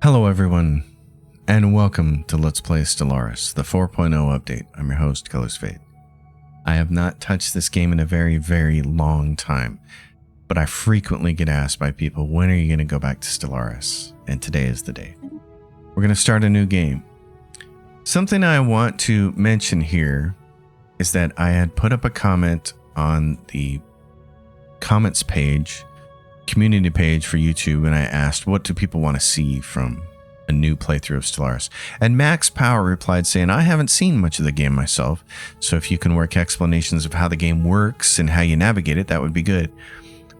Hello everyone, and welcome to Let's Play Stellaris, the 4.0 update. I'm your host, Colors Fate. I have not touched this game in a very long time, but I frequently get asked by people, when are you going to go back to Stellaris? And today is the day. We're going to start a new game. Something I want to mention here is that I had put up a comment on the comments page, community page for YouTube, and I asked, what do people want to see from a new playthrough of Stellaris? And Max Power replied saying, I haven't seen much of the game myself, so if you can work explanations of how the game works and how you navigate it, that would be good.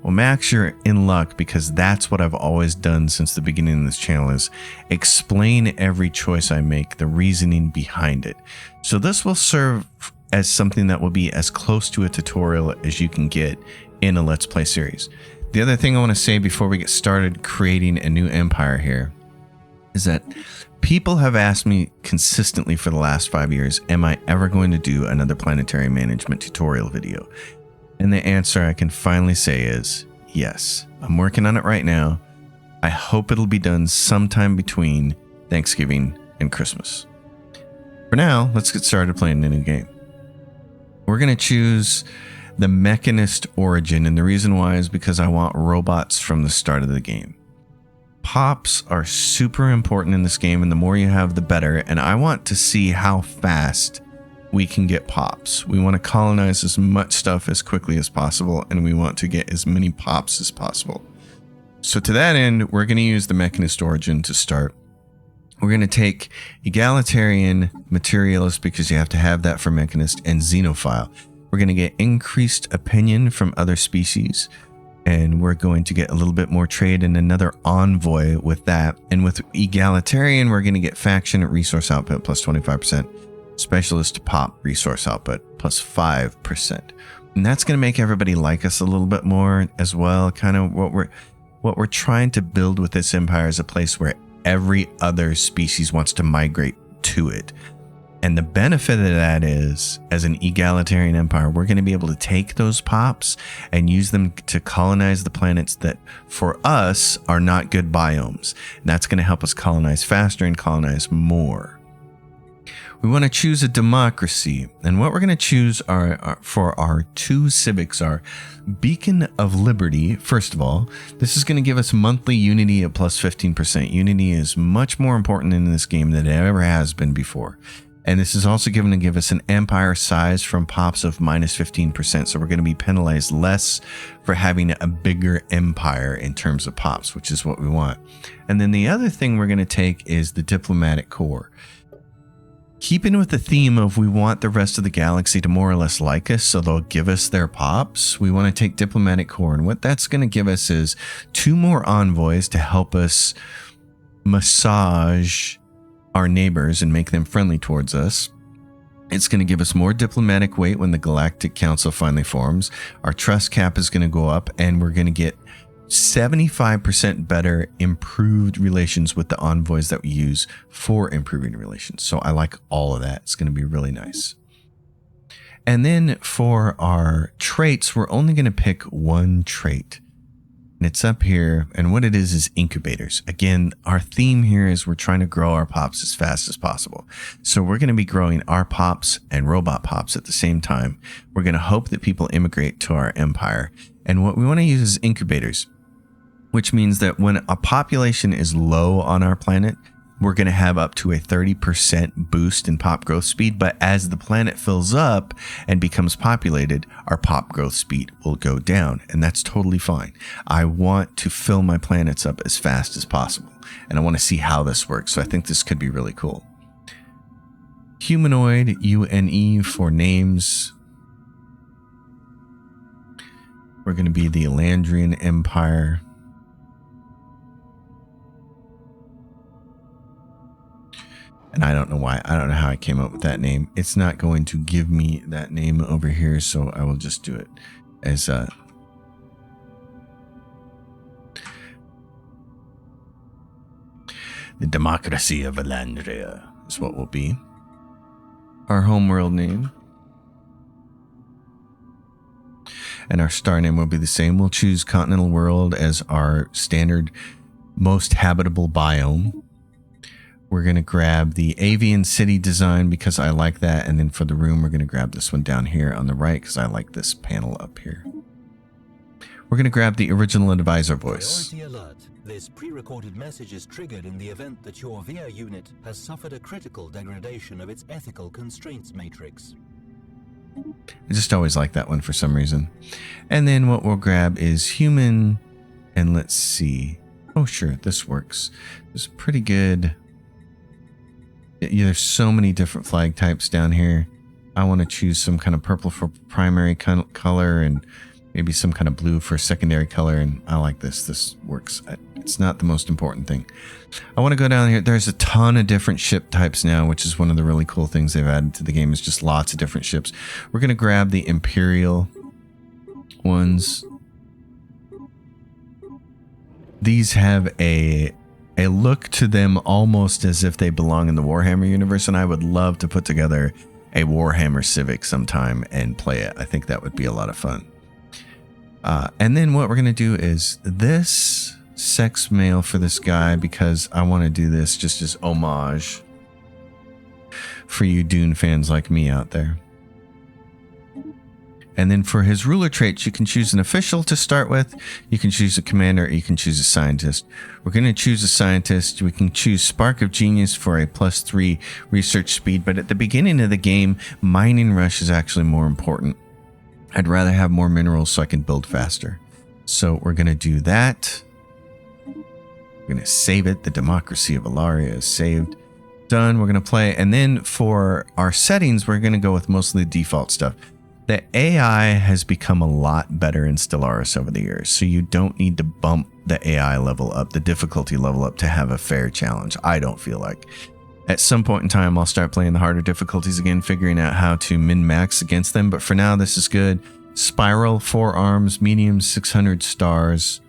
Well, Max, you're in luck, because that's what I've always done since the beginning of this channel, is explain every choice I make, the reasoning behind it. So this will serve as something that will be as close to a tutorial as you can get in a Let's Play series. The other thing I want to say before we get started creating a new empire here is that people have asked me consistently for the last 5 years, am I ever going to do another planetary management tutorial video? And the answer I can finally say is yes. I'm working on it right now. I hope it'll be done sometime between Thanksgiving and Christmas. For now, let's get started playing a new game. We're going to choose the Mechanist origin, and the reason why is because I want robots from the start of the game. Pops are super important in this game, and the more you have, the better, and I want to see how fast we can get pops. We want to colonize as much stuff as quickly as possible, and we want to get as many pops as possible. So to that end, we're going to use the Mechanist origin to start. We're going to take Egalitarian, Materialist, because you have to have that for Mechanist, and Xenophile. We're going to get increased opinion from other species, and we're going to get a little bit more trade and another envoy with that. And with Egalitarian, we're going to get faction resource output plus 25%, specialist pop resource output plus 5%. And that's going to make everybody like us a little bit more as well. Kind of what we're trying to build with this empire is a place where every other species wants to migrate to it. And the benefit of that is, as an egalitarian empire, we're going to be able to take those pops and use them to colonize the planets that, for us, are not good biomes. And that's going to help us colonize faster and colonize more. We want to choose a democracy. And what we're going to choose for our two civics are Beacon of Liberty. First of all, this is going to give us monthly unity at plus 15%. Unity is much more important in this game than it ever has been before. And this is also going to give us an empire size from pops of minus 15%. So we're going to be penalized less for having a bigger empire in terms of pops, which is what we want. And then the other thing we're going to take is the diplomatic corps. Keeping with the theme of we want the rest of the galaxy to more or less like us, so they'll give us their pops, we want to take diplomatic corps. And what that's going to give us is 2 more envoys to help us massage our neighbors and make them friendly towards us. It's going to give us more diplomatic weight when the Galactic Council finally forms. Our trust cap is going to go up, and we're going to get 75% better improved relations with the envoys that we use for improving relations. So I like all of that. It's going to be really nice. And then for our traits, we're only going to pick one trait. And it's up here, and what it is incubators. Again, our theme here is we're trying to grow our pops as fast as possible. So we're going to be growing our pops and robot pops at the same time. We're going to hope that people immigrate to our empire. And what we want to use is incubators, which means that when a population is low on our planet, we're going to have up to a 30% boost in pop growth speed. But as the planet fills up and becomes populated, our pop growth speed will go down. And that's totally fine. I want to fill my planets up as fast as possible. And I want to see how this works. So I think this could be really cool. Humanoid, UNE for names. We're going to be the Elandrian Empire. And I don't know why. I don't know how I came up with that name. It's not going to give me that name over here, so I will just do it as the Democracy of Elandria is what will be our homeworld name. And our star name will be the same. We'll choose Continental World as our standard most habitable biome. We're going to grab the avian city design because I like that. And then for the room, we're going to grab this one down here on the right because I like this panel up here. We're going to grab the original advisor voice. Priority alert. This pre-recorded message is triggered in the event that your VIA unit has suffered a critical degradation of its ethical constraints matrix. I just always like that one for some reason. And then what we'll grab is human. And let's see. Oh, sure. This works. It's pretty good. Yeah, there's so many different flag types down here. I want to choose some kind of purple for primary color and maybe some kind of blue for secondary color. And I like this. This works. It's not the most important thing. I want to go down here. There's a ton of different ship types now, which is one of the really cool things they've added to the game, is just lots of different ships. We're going to grab the Imperial ones. These have a look to them almost as if they belong in the Warhammer universe, and I would love to put together a Warhammer Civic sometime and play it. I think that would be a lot of fun. And then what we're going to do is this sex male for this guy, because I want to do this just as homage for you Dune fans like me out there. And then for his ruler traits, you can choose an official to start with. You can choose a commander, or you can choose a scientist. We're going to choose a scientist. We can choose Spark of Genius for a +3 research speed. But at the beginning of the game, Mining Rush is actually more important. I'd rather have more minerals so I can build faster. So we're going to do that. We're going to save it. The Democracy of Ilaria is saved. Done. We're going to play. And then for our settings, we're going to go with mostly the default stuff. The AI has become a lot better in Stellaris over the years, so you don't need to bump the AI level up, the difficulty level up, to have a fair challenge. I don't feel like. At some point in time, I'll start playing the harder difficulties again, figuring out how to min-max against them, but for now, this is good. Spiral, 4 arms, medium, 600 stars,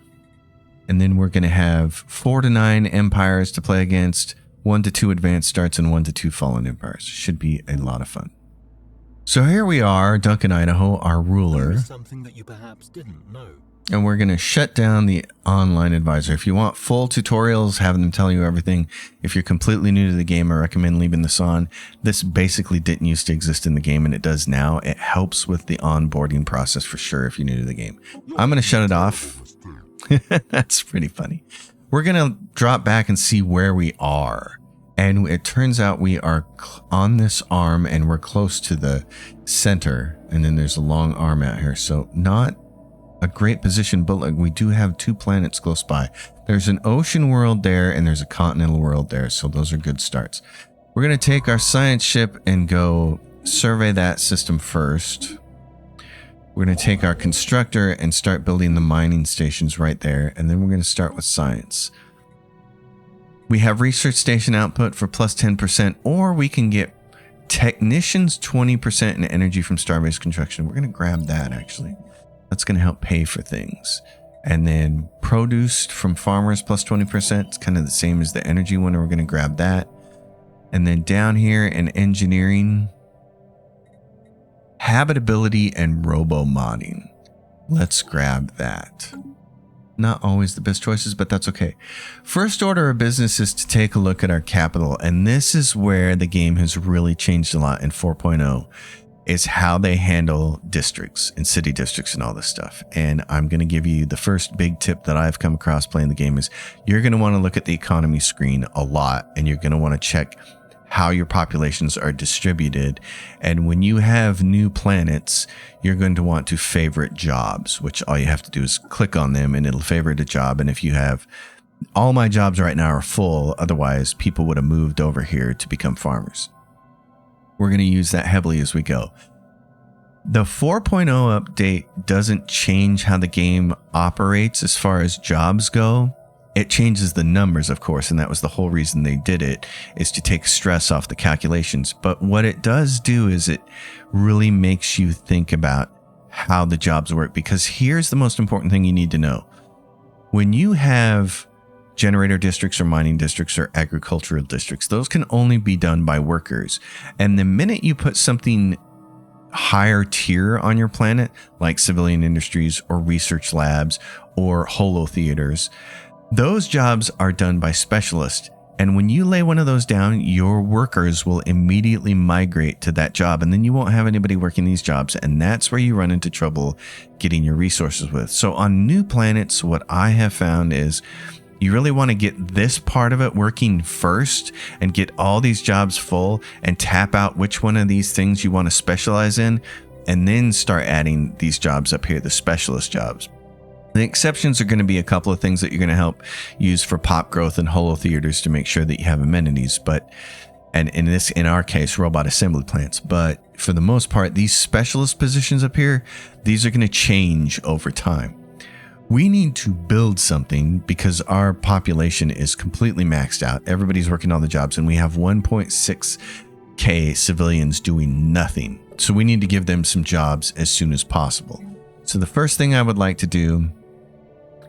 and then we're going to have 4 to 9 empires to play against, 1 to 2 advanced starts, and 1 to 2 fallen empires. Should be a lot of fun. So here we are, Duncan, Idaho, our ruler. Something that you perhaps didn't know. And we're going to shut down the online advisor. If you want full tutorials, having them tell you everything. If you're completely new to the game, I recommend leaving this on. This basically didn't used to exist in the game, and it does now. It helps with the onboarding process for sure if you're new to the game. I'm going to shut it off. That's pretty funny. We're going to drop back and see where we are. And it turns out we are on this arm and we're close to the center. And then there's a long arm out here. So not a great position, but like we do have 2 planets close by. There's an ocean world there and there's a continental world there. So those are good starts. We're going to take our science ship and go survey that system first. We're going to take our constructor and start building the mining stations right there. And then we're going to start with science. We have research station output for +10%, or we can get technicians 20% in energy from star-based construction. We're going to grab that, actually. That's going to help pay for things. And then produced from farmers +20%. It's kind of the same as the energy one. We're going to grab that. And then down here in engineering, habitability and robo-modding. Let's grab that. Not always the best choices, but that's okay. First order of business is to take a look at our capital. And this is where the game has really changed a lot in 4.0, is how they handle districts and city districts and all this stuff. And I'm going to give you the first big tip that I've come across playing the game is you're going to want to look at the economy screen a lot, and you're going to want to check how your populations are distributed. And when you have new planets, you're going to want to favorite jobs, which all you have to do is click on them and it'll favorite a job. And if you have, all my jobs right now are full, otherwise people would have moved over here to become farmers. We're going to use that heavily as we go. The 4.0 update doesn't change how the game operates as far as jobs go. It changes the numbers, of course, and that was the whole reason they did it, is to take stress off the calculations. But what it does do is it really makes you think about how the jobs work, because here's the most important thing you need to know. When you have generator districts or mining districts or agricultural districts, those can only be done by workers. And the minute you put something higher tier on your planet, like civilian industries or research labs or holo theaters, those jobs are done by specialists. And when you lay one of those down, your workers will immediately migrate to that job. And then you won't have anybody working these jobs. And that's where you run into trouble getting your resources with. So on new planets, what I have found is you really want to get this part of it working first and get all these jobs full and tap out which one of these things you want to specialize in. And then start adding these jobs up here, the specialist jobs. The exceptions are going to be a couple of things that you're going to help use for pop growth and holo theaters to make sure that you have amenities, and in our case, robot assembly plants. But for the most part, these specialist positions up here, these are going to change over time. We need to build something because our population is completely maxed out. Everybody's working all the jobs, and we have 1.6K civilians doing nothing. So we need to give them some jobs as soon as possible. So the first thing I would like to do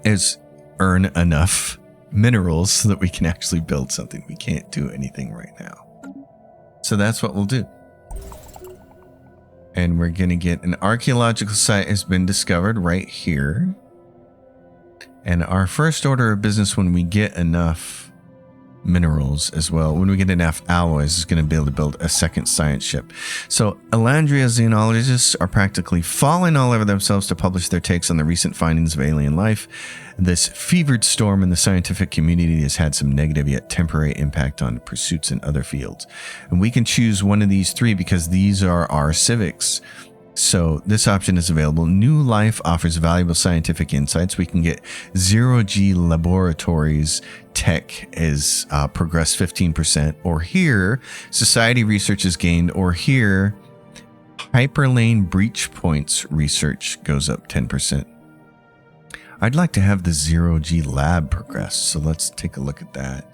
is earn enough minerals so that we can actually build something. We can't do anything right now. So that's what we'll do. And we're going to get an archaeological site has been discovered right here. And our first order of business when we get enough minerals as well, when we get enough alloys, is going to be able to build a second science ship. So Elandria xenologists are practically falling all over themselves to publish their takes on the recent findings of alien life. This fevered storm in the scientific community has had some negative yet temporary impact on pursuits in other fields. And we can choose one of these three because these are our civics. So this option is available. New Life offers valuable scientific insights. We can get zero-G laboratories tech is progressed 15%. Or here, society research is gained. Or here, hyperlane breach points research goes up 10%. I'd like to have the zero-G lab progress. So let's take a look at that.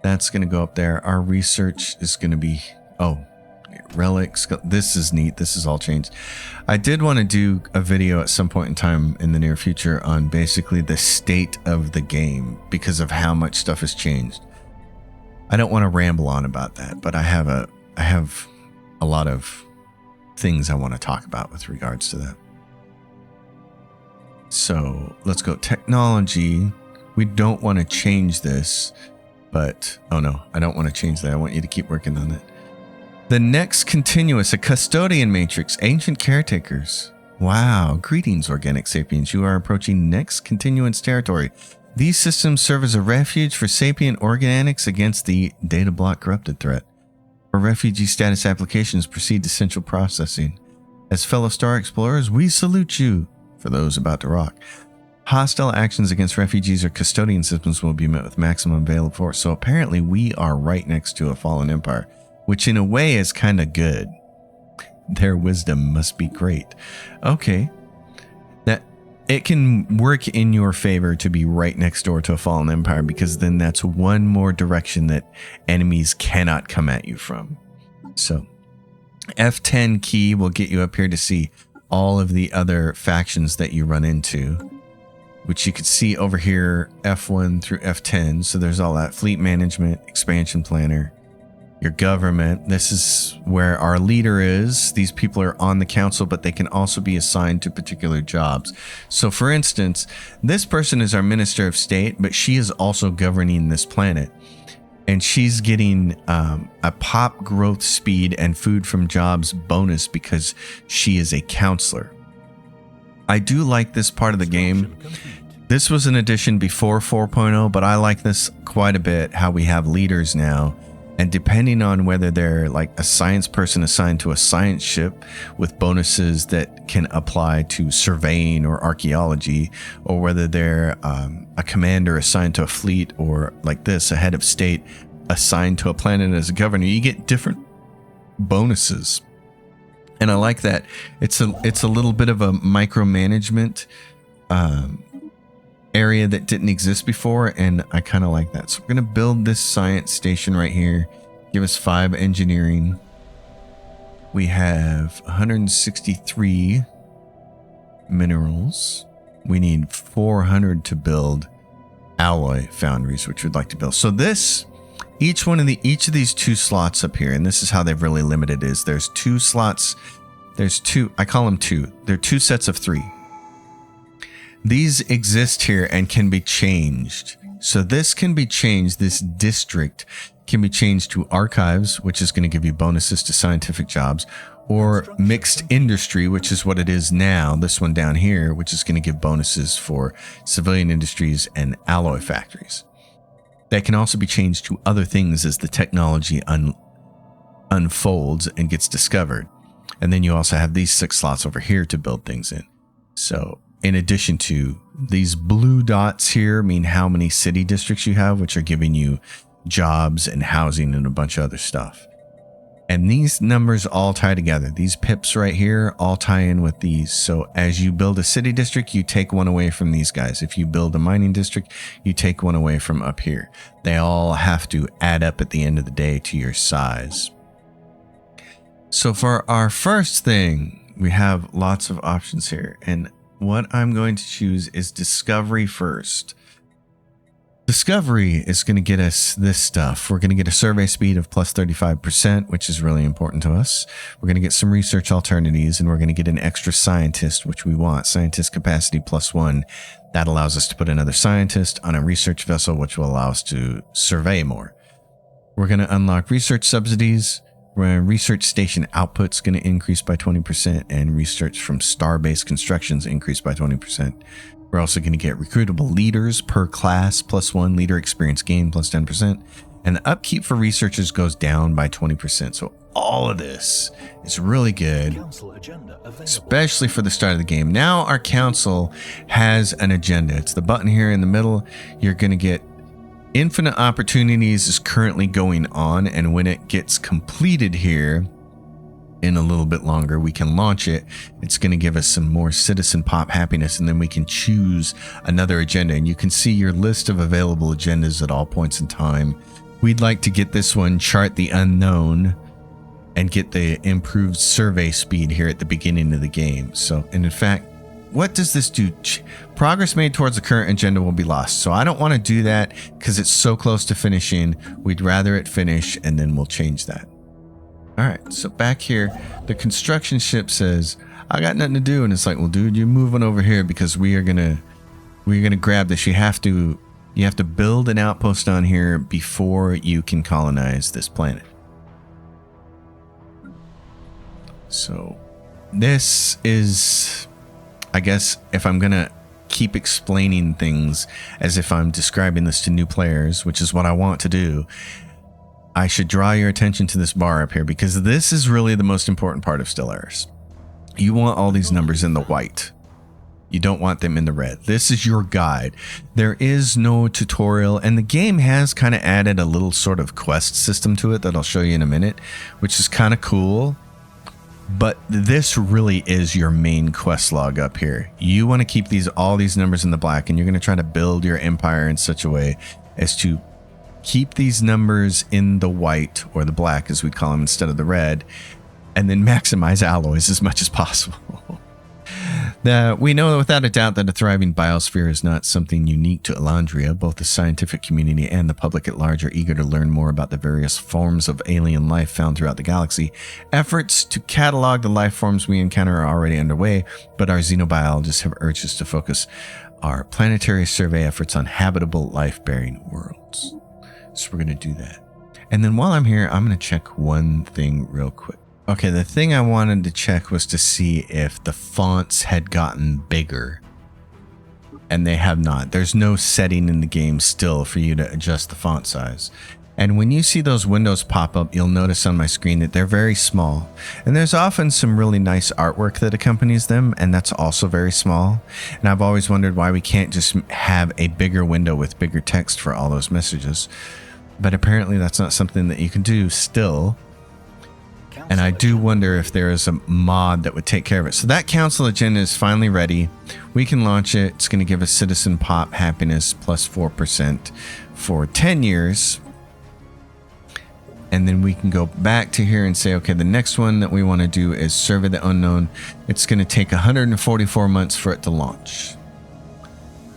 That's going to go up there. Our research is going to be... relics. This is neat. This is all changed. I did want to do a video at some point in time in the near future on basically the state of the game because of how much stuff has changed. I don't want to ramble on about that, but I have a lot of things I want to talk about with regards to that. So let's go technology. We don't want to change this, but oh no, I don't want to change that. I want you to keep working on it. The next continuous, a custodian matrix, ancient caretakers. Wow. Greetings, organic sapiens. You are approaching next continuance territory. These systems serve as a refuge for sapient organics against the data block corrupted threat. For refugee status applications, proceed to central processing. As fellow star explorers, we salute you. For those about to rock. Hostile actions against refugees or custodian systems will be met with maximum available force. So apparently we are right next to a fallen empire, which in a way is kind of good. Their wisdom must be great. Okay. That it can work in your favor to be right next door to a fallen empire because then that's one more direction that enemies cannot come at you from. So F10 key will get you up here to see all of the other factions that you run into, which you could see over here, F1 through F10. So there's all that fleet management, expansion planner, your government. This is where our leader is. These people are on the council, but they can also be assigned to particular jobs. So for instance, this person is our minister of state, but she is also governing this planet. And she's getting a pop growth speed and food from jobs bonus because she is a counselor. I do like this part of the game. This was an addition before 4.0, but I like this quite a bit, how we have leaders now. And depending on whether they're like a science person assigned to a science ship with bonuses that can apply to surveying or archaeology, or whether they're a commander assigned to a fleet, or like this, a head of state assigned to a planet as a governor, you get different bonuses. And I like that. It's a little bit of a micromanagement area that didn't exist before, and I kind of like that. So we're going to build this science station right here. Give us 5 engineering. We have 163 minerals. We need 400 to build alloy foundries, which we'd like to build. So this, each of these 2 slots up here, and this is how they've really limited is there's 2 slots. There's 2, I call them 2. They're 2 sets of 3. These exist here and can be changed So this can be changed. This district can be changed to archives, which is going to give you bonuses to scientific jobs, or mixed industry, which is what it is now. This one down here, which is going to give bonuses for civilian industries and alloy factories. That can also be changed to other things as the technology unfolds and gets discovered. And then you also have these 6 slots over here to build things in. So in addition to these blue dots here mean how many city districts you have, which are giving you jobs and housing and a bunch of other stuff. And these numbers all tie together. These pips right here all tie in with these. So as you build a city district, you take one away from these guys. If you build a mining district, you take one away from up here. They all have to add up at the end of the day to your size. So for our first thing, we have lots of options here. And what I'm going to choose is Discovery first. Discovery is going to get us this stuff. We're going to get a survey speed of plus 35%, which is really important to us. We're going to get some research alternatives, and we're going to get an extra scientist, which we want. Scientist capacity +1. That allows us to put another scientist on a research vessel, which will allow us to survey more. We're going to unlock research subsidies. Research station output's going to increase by 20%, and research from star-based constructions increase by 20%. We're also going to get recruitable leaders per class +1, leader experience gain +10%, and the upkeep for researchers goes down by 20%. So all of this is really good, especially for the start of the game. Now our council has an agenda. It's the button here in the middle. You're going to get infinite opportunities is currently going on, and when it gets completed here in a little bit longer, we can launch it. It's going to give us some more citizen pop happiness, and then we can choose another agenda, and you can see your list of available agendas at all points in time. We'd like to get this one, Chart the Unknown, and get the improved survey speed here at the beginning of the game. So, and in fact, what does this do? Progress made towards the current agenda will be lost. So I don't want to do that because it's so close to finishing. We'd rather it finish, and then we'll change that. All right, so back here, the construction ship says, I got nothing to do. And it's like, well, dude, you're moving over here because we're gonna grab this. You have to build an outpost on here before you can colonize this planet. So this is, I guess, if I'm gonna keep explaining things as if I'm describing this to new players, which is what I want to do, I should draw your attention to this bar up here, because this is really the most important part of Stellaris. You want all these numbers in the white. You don't want them in the red. This is your guide. There is no tutorial, and the game has kind of added a little sort of quest system to it that I'll show you in a minute, which is kind of cool. But this really is your main quest log up here. You want to keep all these numbers in the black, and you're going to try to build your empire in such a way as to keep these numbers in the white, or the black as we call them, instead of the red, and then maximize alloys as much as possible. We know without a doubt that a thriving biosphere is not something unique to Elandria. Both the scientific community and the public at large are eager to learn more about the various forms of alien life found throughout the galaxy. Efforts to catalog the life forms we encounter are already underway, but our xenobiologists have urged us to focus our planetary survey efforts on habitable life-bearing worlds. So we're going to do that. And then while I'm here, I'm going to check one thing real quick. Okay, the thing I wanted to check was to see if the fonts had gotten bigger. And they have not. There's no setting in the game still for you to adjust the font size. And when you see those windows pop up, you'll notice on my screen that they're very small. And there's often some really nice artwork that accompanies them, and that's also very small. And I've always wondered why we can't just have a bigger window with bigger text for all those messages. But apparently that's not something that you can do still. And I do wonder if there is a mod that would take care of it. So that council agenda is finally ready. We can launch it. It's going to give us citizen pop happiness plus 4% for 10 years. And then we can go back to here and say, okay, the next one that we want to do is Survey the Unknown. It's going to take 144 months for it to launch.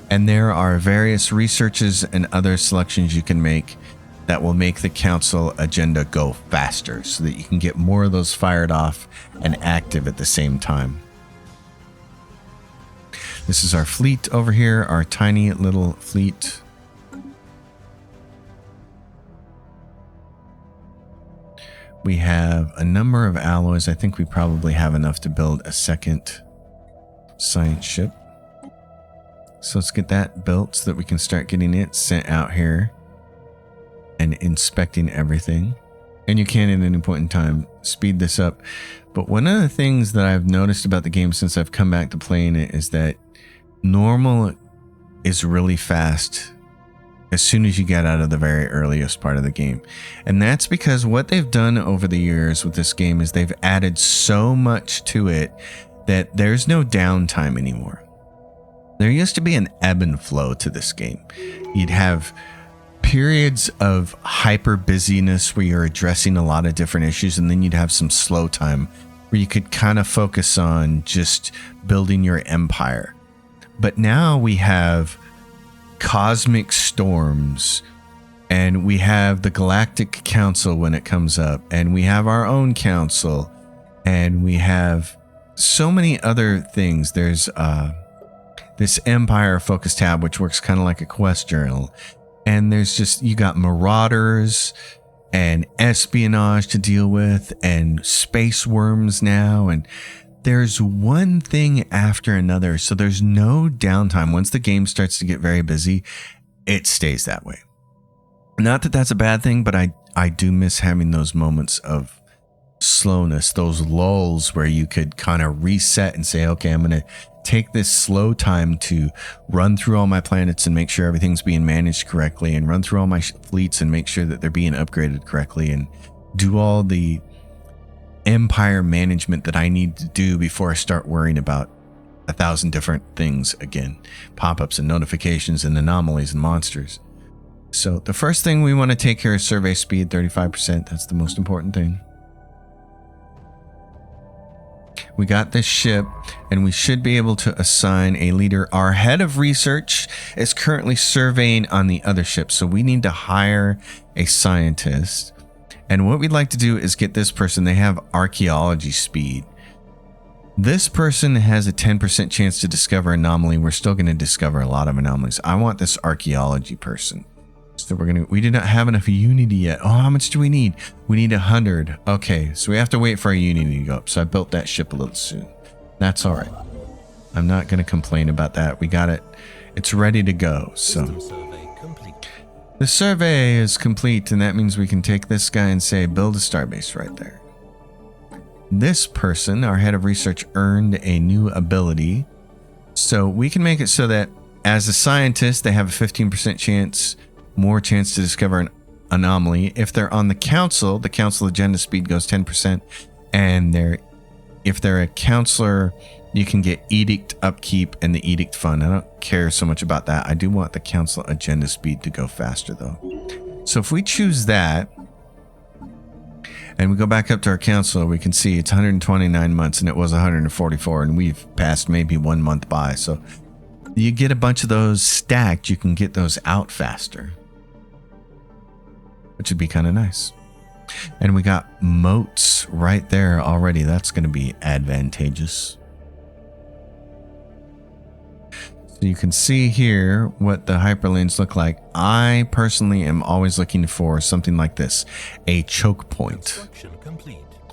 And there are various researches and other selections you can make that will make the council agenda go faster so that you can get more of those fired off and active at the same time. This is our fleet over here, our tiny little fleet. We have a number of alloys. I think we probably have enough to build a second science ship. So let's get that built so that we can start getting it sent out here and inspecting everything. And you can at any point in time speed this up. But one of the things that I've noticed about the game since I've come back to playing it is that normal is really fast as soon as you get out of the very earliest part of the game. And that's because what they've done over the years with this game is they've added so much to it that there's no downtime anymore. There used to be an ebb and flow to this game. You'd have periods of hyper busyness where you're addressing a lot of different issues, and then you'd have some slow time where you could kind of focus on just building your empire. But now we have cosmic storms, and we have the Galactic Council when it comes up, and we have our own council, and we have so many other things. There's this Empire focus tab, which works kind of like a quest journal. And there's just, you got marauders and espionage to deal with and space worms now. And there's one thing after another. So there's no downtime. Once the game starts to get very busy, it stays that way. Not that that's a bad thing, but I do miss having those moments of slowness, those lulls where you could kind of reset and say, okay, I'm going to take this slow time to run through all my planets and make sure everything's being managed correctly, and run through all my fleets and make sure that they're being upgraded correctly, and do all the empire management that I need to do before I start worrying about 1,000 different things again, pop-ups and notifications and anomalies and monsters. So the first thing we want to take care is survey speed, 35%. That's the most important thing. We got this ship, and we should be able to assign a leader. Our head of research is currently surveying on the other ship, so we need to hire a scientist. And what we'd like to do is get this person. They have archaeology speed. This person has a 10% chance to discover anomaly. We're still going to discover a lot of anomalies. I want this archaeology person. So we do not have enough unity yet. Oh, how much do we need? We need 100. Okay, so we have to wait for our unity to go up. So I built that ship a little soon. That's all right. I'm not going to complain about that. We got it. It's ready to go. So the survey is complete, and that means we can take this guy and say, build a starbase right there. This person, our head of research, earned a new ability. So we can make it so that as a scientist, they have a 15% more chance to discover an anomaly. If they're on the council agenda speed goes 10%, and if they're a counselor, you can get edict upkeep and the edict fund. I don't care so much about that. I do want the council agenda speed to go faster though. So if we choose that and we go back up to our council, we can see it's 129 months and it was 144, and we've passed maybe 1 month by. So you get a bunch of those stacked, you can get those out faster, which would be kind of nice. And we got moats right there already. That's going to be advantageous. So you can see here what the hyperlanes look like. I personally am always looking for something like this, a choke point,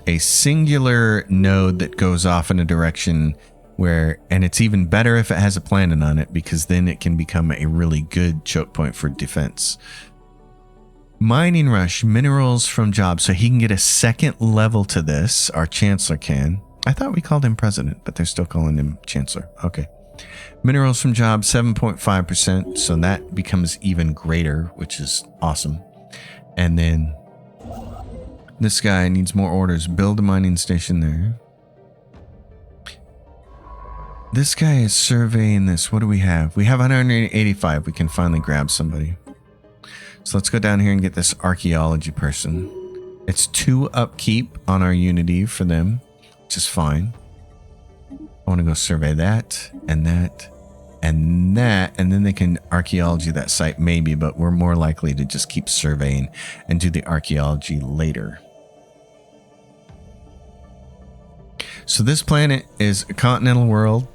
a singular node that goes off in a direction where, and it's even better if it has a planet on it, because then it can become a really good choke point for defense. Mining rush, minerals from jobs. So he can get a second level to this. Our chancellor can. I thought we called him president, but they're still calling him chancellor. Okay. Minerals from jobs, 7.5%. So that becomes even greater, which is awesome. And then this guy needs more orders. Build a mining station there. This guy is surveying this. What do we have? We have 185. We can finally grab somebody. So let's go down here and get this archaeology person. It's 2 upkeep on our unity for them, which is fine. I want to go survey that and that and that, and then they can archaeology that site maybe, but we're more likely to just keep surveying and do the archaeology later. So this planet is a continental world.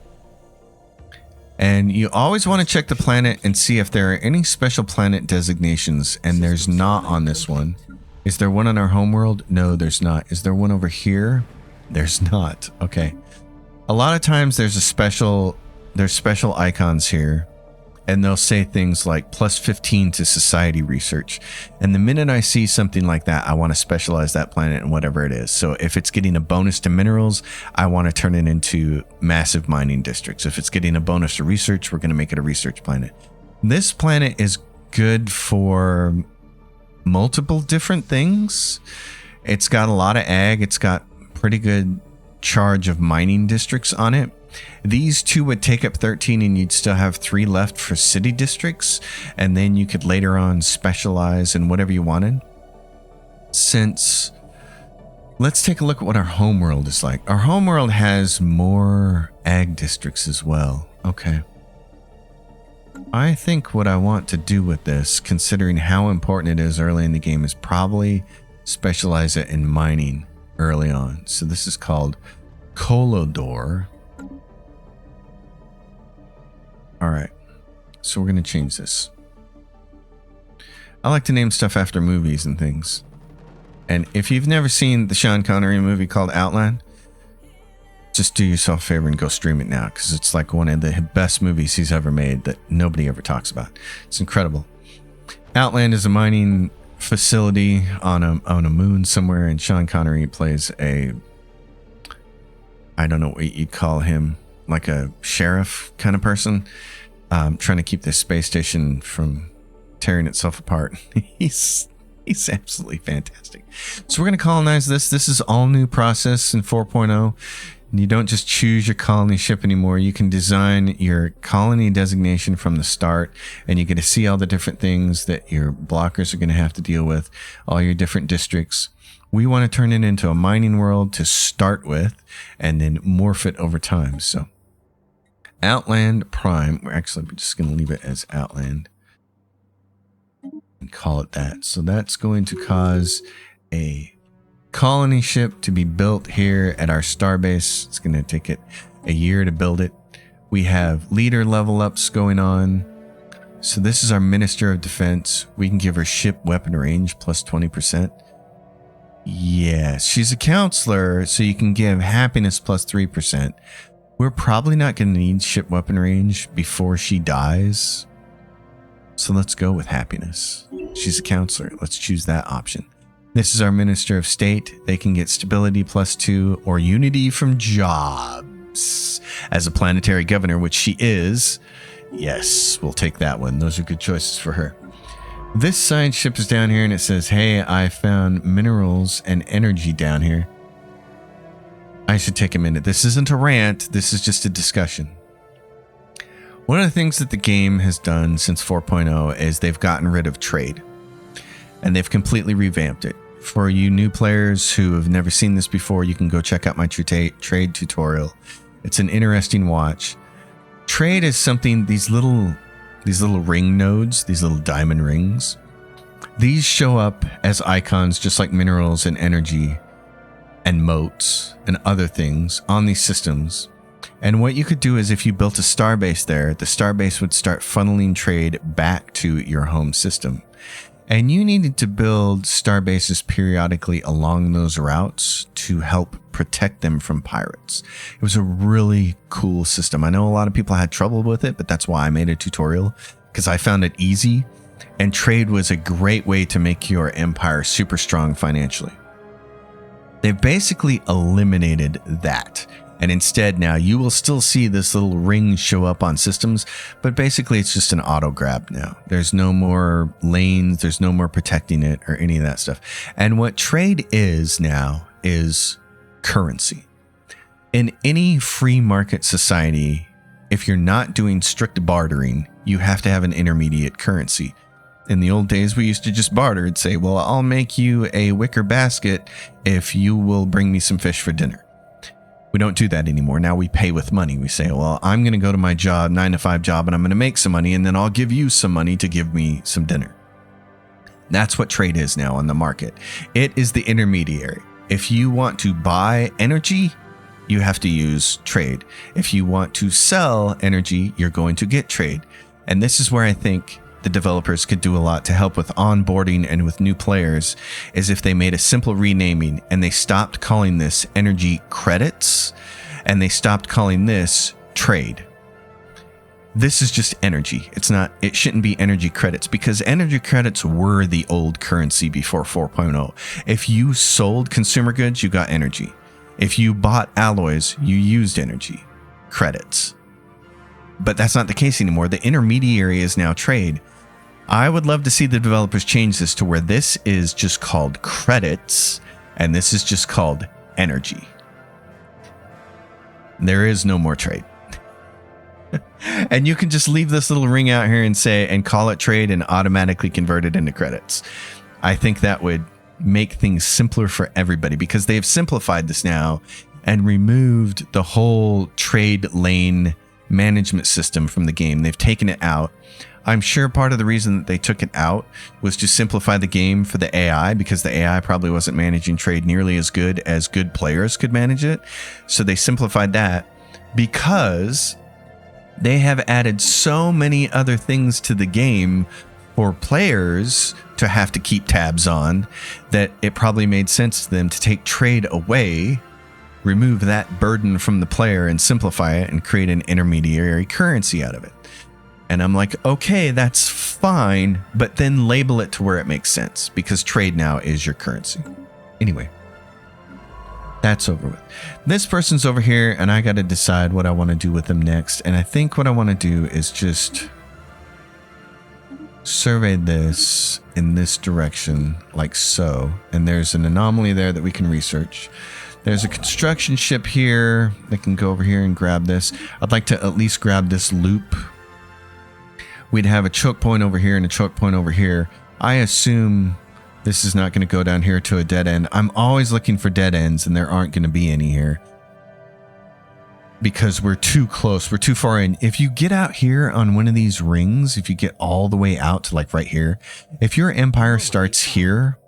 And you always want to check the planet and see if there are any special planet designations, and there's not on this one. Is there one on our homeworld? No, there's not. Is there one over here? There's not. Okay. A lot of times there's special icons here, and they'll say things like plus 15 to society research. And the minute I see something like that, I want to specialize that planet in whatever it is. So if it's getting a bonus to minerals, I want to turn it into massive mining districts. If it's getting a bonus to research, we're going to make it a research planet. This planet is good for multiple different things. It's got a lot of ag. It's got pretty good charge of mining districts on it. These two would take up 13 and you'd still have 3 left for city districts, and then you could later on specialize in whatever you wanted. Let's take a look at what our homeworld is like. Our homeworld has more ag districts as well. Okay. I think what I want to do with this, considering how important it is early in the game, is probably specialize it in mining early on. So this is called Colodor. All right, so we're going to change this. I like to name stuff after movies and things. And if you've never seen the Sean Connery movie called Outland, just do yourself a favor and go stream it now, because it's like one of the best movies he's ever made that nobody ever talks about. It's incredible. Outland is a mining facility on a moon somewhere, and Sean Connery plays I don't know what you'd call him, like a sheriff kind of person, trying to keep this space station from tearing itself apart. He's absolutely fantastic. So we're going to colonize this. This is all new process in 4.0. You don't just choose your colony ship anymore. You can design your colony designation from the start, and you get to see all the different things that your blockers are going to have to deal with, all your different districts. We want to turn it into a mining world to start with, and then morph it over time. So Outland Prime, we're just going to leave it as Outland and call it that. So that's going to cause a colony ship to be built here at our starbase. It's going to take it a year to build it. We have leader level ups going on. So this is our Minister of Defense. We can give her ship weapon range plus 20%. Yes, she's a counselor, so you can give happiness plus 3%. We're probably not going to need ship weapon range before she dies. So let's go with happiness. She's a counselor. Let's choose that option. This is our Minister of State. They can get stability plus 2 or unity from jobs as a planetary governor, which she is. Yes, we'll take that one. Those are good choices for her. This side ship is down here and it says, hey, I found minerals and energy down here. I should take a minute. This isn't a rant. This is just a discussion. One of the things that the game has done since 4.0 is they've gotten rid of trade. And they've completely revamped it. For you new players who have never seen this before, you can go check out my trade tutorial. It's an interesting watch. Trade is something, these little ring nodes, these little diamond rings, these show up as icons just like minerals and energy and moats and other things on these systems. And what you could do is if you built a starbase there, the starbase would start funneling trade back to your home system. And you needed to build starbases periodically along those routes to help protect them from pirates. It was a really cool system. I know a lot of people had trouble with it, but that's why I made a tutorial, because I found it easy. And trade was a great way to make your empire super strong financially. They've basically eliminated that. And instead now you will still see this little ring show up on systems, but basically it's just an auto grab now. There's no more lanes, there's no more protecting it or any of that stuff. And what trade is now is currency. In any free market society, if you're not doing strict bartering, you have to have an intermediate currency. In the old days, we used to just barter and say, well, I'll make you a wicker basket if you will bring me some fish for dinner. We don't do that anymore. Now we pay with money. We say, well, I'm going to go to my job, 9-to-5 job, and I'm going to make some money, and then I'll give you some money to give me some dinner. That's what trade is now on the market. It is the intermediary. If you want to buy energy, you have to use trade. If you want to sell energy, you're going to get trade. And this is where I think the developers could do a lot to help with onboarding and with new players is if they made a simple renaming and they stopped calling this energy credits and they stopped calling this trade. This is just energy. It shouldn't be energy credits, because energy credits were the old currency before 4.0. If you sold consumer goods, you got energy. If you bought alloys, you used energy credits. But that's not the case anymore. The intermediary is now trade. I would love to see the developers change this to where this is just called credits and this is just called energy. There is no more trade. And you can just leave this little ring out here and call it trade and automatically convert it into credits. I think that would make things simpler for everybody, because they've simplified this now and removed the whole trade lane management system from the game. They've taken it out. I'm sure part of the reason that they took it out was to simplify the game for the AI, because the AI probably wasn't managing trade nearly as good players could manage it. So they simplified that, because they have added so many other things to the game for players to have to keep tabs on, that it probably made sense to them to take trade away, remove that burden from the player and simplify it and create an intermediary currency out of it. And I'm like, okay, that's fine, but then label it to where it makes sense, because trade now is your currency. Anyway, that's over with. This person's over here and I got to decide what I want to do with them next. And I think what I want to do is just survey this in this direction, like so. And there's an anomaly there that we can research. There's a construction ship here that can go over here and grab this. I'd like to at least grab this loop. We'd have a choke point over here and a choke point over here. I assume this is not going to go down here to a dead end. I'm always looking for dead ends, and there aren't going to be any here, because we're too close. We're too far in. If you get out here on one of these rings, if you get all the way out to like right here, if your empire starts here,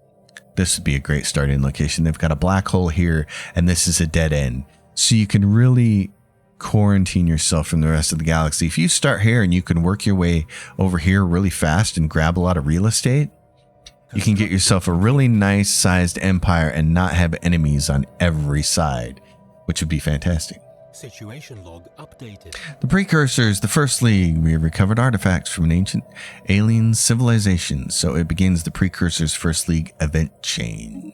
this would be a great starting location. They've got a black hole here, and this is a dead end. So you can really quarantine yourself from the rest of the galaxy. If you start here and you can work your way over here really fast and grab a lot of real estate, you can get yourself a really nice sized empire and not have enemies on every side, which would be fantastic. Situation log updated. The precursors, the First League. We have recovered artifacts from an ancient alien civilization. So it begins the precursors First League event chain,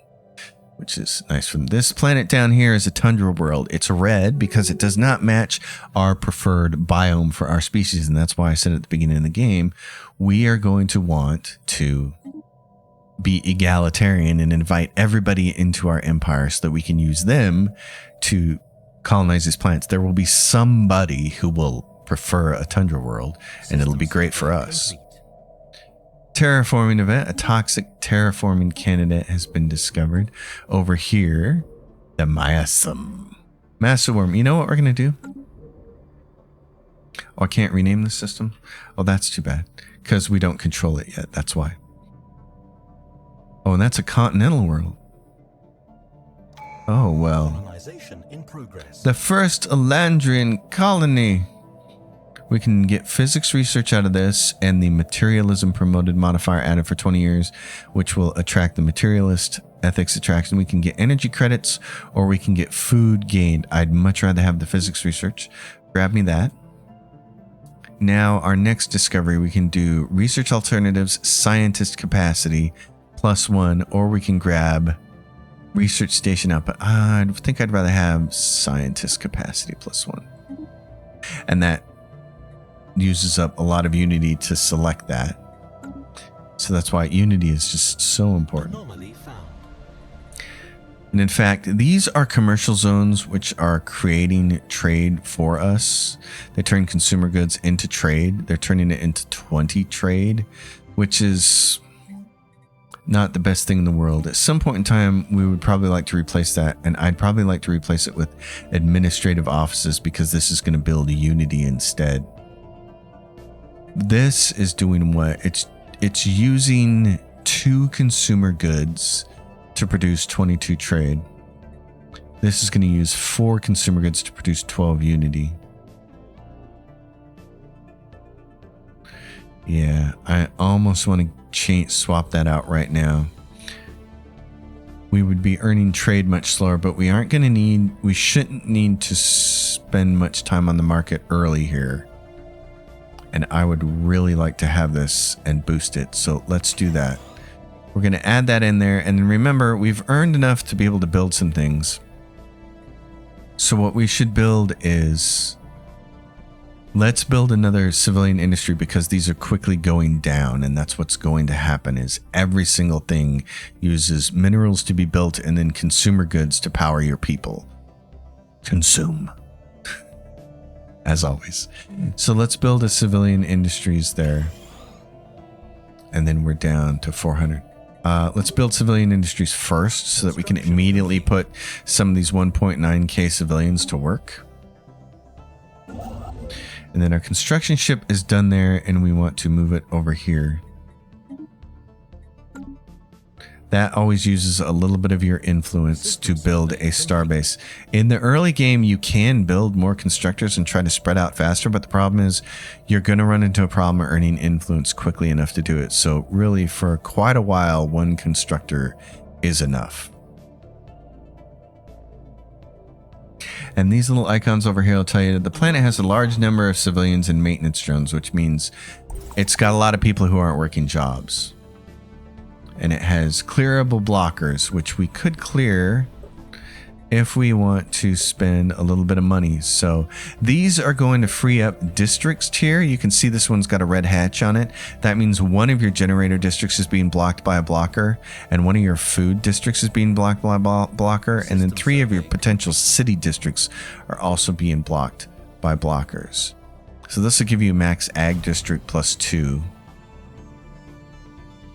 which is nice. From this planet down here is a tundra world. It's red because it does not match our preferred biome for our species. And that's why I said at the beginning of the game, we are going to want to be egalitarian and invite everybody into our empire so that we can use them to colonize these planets. There will be somebody who will prefer a tundra world, and it'll be great for us. Terraforming event. A toxic terraforming candidate has been discovered over here. The Miasm. Massive worm. You know what we're going to do? Oh, I can't rename the system. Oh, that's too bad, because we don't control it yet. That's why. Oh, and that's a continental world. Oh, well. Colonization in progress. The first Elandrian colony. We can get physics research out of this and the materialism promoted modifier added for 20 years, which will attract the materialist ethics attraction. We can get energy credits, or we can get food gained. I'd much rather have the physics research. Grab me that. Now, our next discovery, we can do research alternatives, scientist capacity, +1, or we can grab research station output. I think I'd rather have scientist capacity +1. And that uses up a lot of Unity to select that. So that's why Unity is just so important. Anomaly found. And in fact, these are commercial zones which are creating trade for us. They turn consumer goods into trade. They're turning it into 20 trade, which is not the best thing in the world. At some point in time, we would probably like to replace that, and I'd probably like to replace it with administrative offices, because this is going to build a Unity instead. This is doing what? It's using 2 consumer goods to produce 22 trade. This is going to use 4 consumer goods to produce 12 Unity. Yeah, I almost want to swap that out right now. We would be earning trade much slower, but we shouldn't need to spend much time on the market early here. And I would really like to have this and boost it. So let's do that. We're going to add that in there. And remember, we've earned enough to be able to build some things. So what we should build is, let's build another civilian industry, because these are quickly going down, and that's what's going to happen. Is every single thing uses minerals to be built and then consumer goods to power your people. Consume. As always. So let's build a civilian industries there. And then we're down to 400. Let's build civilian industries first so that we can immediately put some of these 1.9k civilians to work. And then our construction ship is done there, and we want to move it over here. That always uses a little bit of your influence to build a starbase. In the early game, you can build more constructors and try to spread out faster, but the problem is you're going to run into a problem of earning influence quickly enough to do it. So really, for quite a while, one constructor is enough. And these little icons over here will tell you that the planet has a large number of civilians and maintenance drones, which means it's got a lot of people who aren't working jobs. And it has clearable blockers, which we could clear if we want to spend a little bit of money. So these are going to free up districts here. You can see this one's got a red hatch on it. That means one of your generator districts is being blocked by a blocker, and one of your food districts is being blocked by a blocker, and then 3 of your potential city districts are also being blocked by blockers. So this will give you max ag district +2.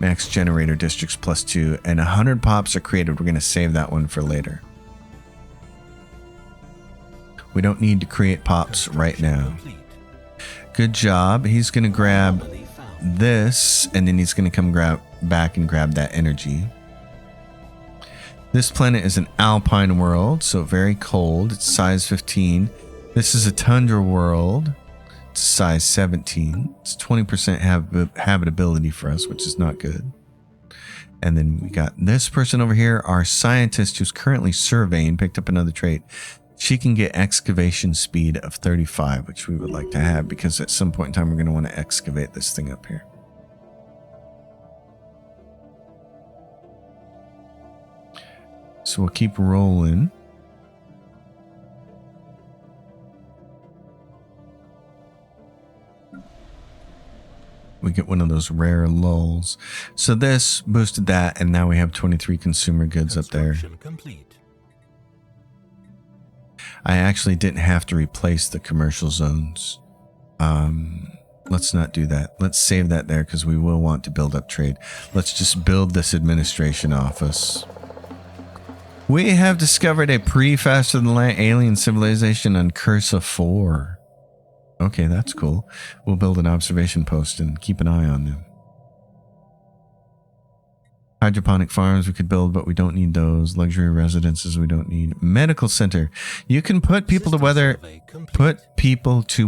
Max generator districts +2, and 100 pops are created. We're going to save that one for later. We don't need to create pops right now. Good job. He's going to grab this, and then he's going to come back and grab that energy. This planet is an alpine world, so very cold. It's size 15. This is a tundra world. It's size 17. It's 20% habitability for us, which is not good. And then we got this person over here, our scientist who's currently surveying, picked up another trait. She can get excavation speed of 35, which we would like to have, because at some point in time we're going to want to excavate this thing up here. So we'll keep rolling. We get one of those rare lulls. So this boosted that, and now we have 23 consumer goods up there. Complete. I actually didn't have to replace the commercial zones. Let's not do that. Let's save that there, because we will want to build up trade. Let's just build this administration office. We have discovered a faster than light alien civilization on Cursa 4. Okay, that's cool. We'll build an observation post and keep an eye on them. Hydroponic farms we could build, but we don't need those. Luxury residences we don't need. Medical center. You can put people to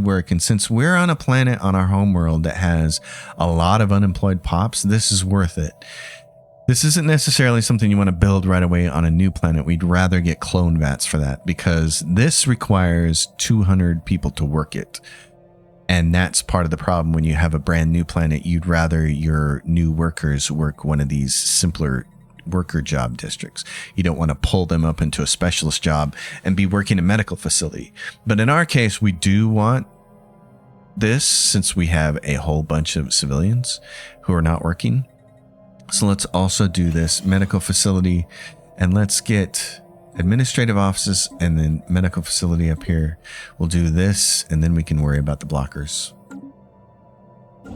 work. And since we're on a planet on our home world that has a lot of unemployed pops, this is worth it. This isn't necessarily something you want to build right away on a new planet. We'd rather get clone vats for that, because this requires 200 people to work it. And that's part of the problem when you have a brand new planet. You'd rather your new workers work one of these simpler worker job districts. You don't want to pull them up into a specialist job and be working in a medical facility. But in our case, we do want this, since we have a whole bunch of civilians who are not working. So let's also do this medical facility, and let's get administrative offices and then medical facility up here. We'll do this, and then we can worry about the blockers.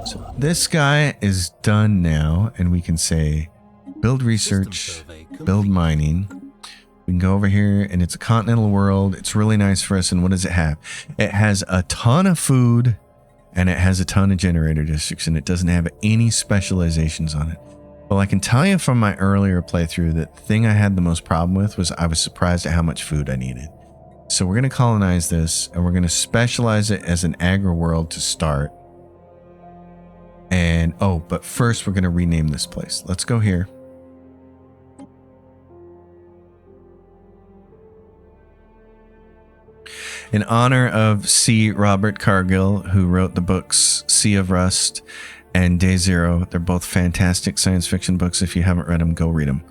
So this guy is done now, and we can say build research, build mining. We can go over here, and it's a continental world. It's really nice for us. And what does it have? It has a ton of food, and it has a ton of generator districts, and it doesn't have any specializations on it. Well, I can tell you from my earlier playthrough that the thing I had the most problem with was I was surprised at how much food I needed. So we're going to colonize this, and we're going to specialize it as an agri world to start. And, oh, but first we're going to rename this place. Let's go here. In honor of C. Robert Cargill, who wrote the books Sea of Rust and Day Zero. They're both fantastic science fiction books. If you haven't read them, go read them.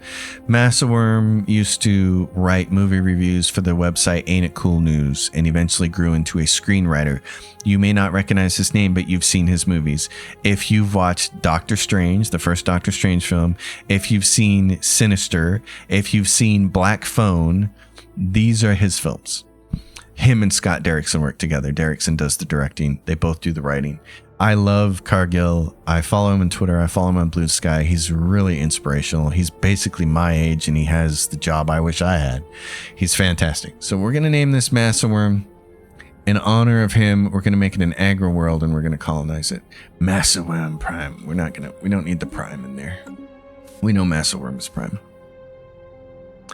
Massaworm used to write movie reviews for the website Ain't It Cool News and eventually grew into a screenwriter. You may not recognize his name, but you've seen his movies. If you've watched Doctor Strange, the first Doctor Strange film, if you've seen Sinister, if you've seen Black Phone, these are his films. Him and Scott Derrickson work together. Derrickson does the directing. They both do the writing. I love Cargill. I follow him on Twitter. I follow him on Blue Sky. He's really inspirational. He's basically my age and he has the job I wish I had. He's fantastic. So we're going to name this Massaworm. In honor of him, we're going to make it an agri world and we're going to colonize it. Massaworm Prime. We don't need the Prime in there. We know Massaworm is Prime.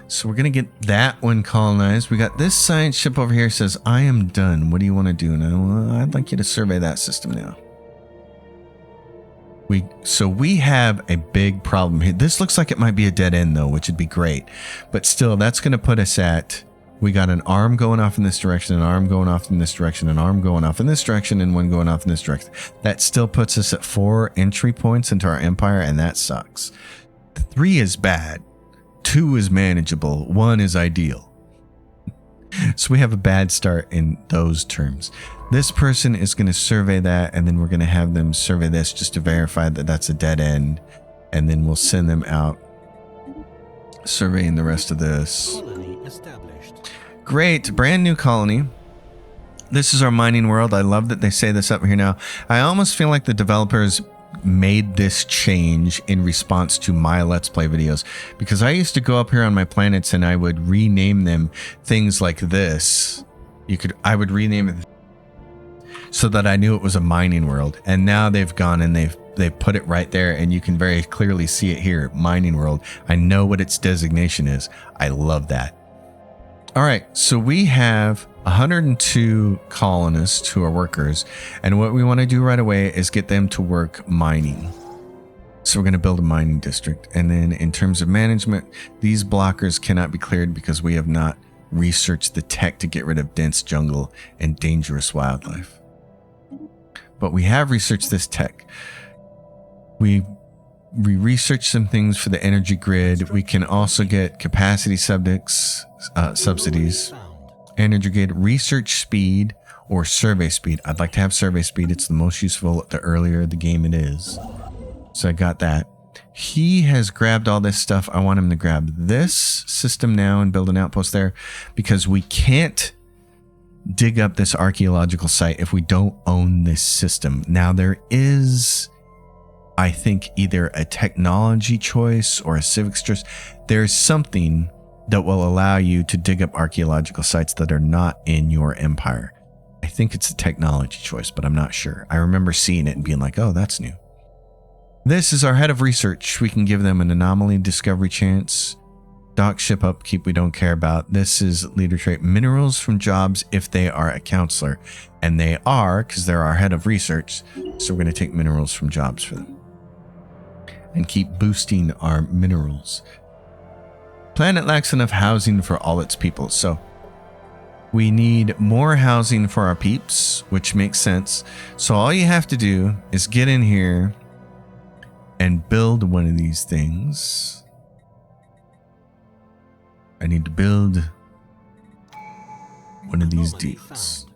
So we're going to get that one colonized. We got this science ship over here says, I am done. What do you want to do now? Well, I'd like you to survey that system now. So we have a big problem here. This looks like it might be a dead end though, which would be great. But still, that's going to put us at, we got an arm going off in this direction, an arm going off in this direction, an arm going off in this direction, and one going off in this direction. That still puts us at 4 entry points into our empire, and that sucks. 3 is bad. 2 is manageable. 1 is ideal. So we have a bad start in those terms. This person is going to survey that, and then we're going to have them survey this just to verify that that's a dead end. And then we'll send them out surveying the rest of this. Colony established. Great. Brand new colony. This is our mining world. I love that they say this up here now. I almost feel like the developers made this change in response to my Let's Play videos, because I used to go up here on my planets and I would rename them things like this. I would rename it so that I knew it was a mining world, and now they've gone and they've put it right there, and you can very clearly see it here, mining world. I know what its designation is. I love that. All right, so we have 102 colonists who are workers, and what we want to do right away is get them to work mining. So we're going to build a mining district, and then in terms of management, these blockers cannot be cleared because we have not researched the tech to get rid of dense jungle and dangerous wildlife. But we have researched this tech. We researched some things for the energy grid. We can also get capacity subsidies, energy grid, research speed, or survey speed. I'd like to have survey speed. It's the most useful the earlier the game it is. So I got that. He has grabbed all this stuff. I want him to grab this system now and build an outpost there, because we can't dig up this archaeological site if we don't own this system. Now there is, I think, either a technology choice or a civics choice. There's something that will allow you to dig up archaeological sites that are not in your empire. I think it's a technology choice, but I'm not sure. I remember seeing it and being like, oh, that's new. This is our head of research. We can give them an anomaly discovery chance. Dock ship upkeep we don't care about. This is leader trait. Minerals from jobs if they are a counselor. And they are, because they're our head of research. So we're going to take minerals from jobs for them. And keep boosting our minerals. Planet lacks enough housing for all its people. So we need more housing for our peeps, which makes sense. So all you have to do is get in here and build one of these things. I need to build one of these deals.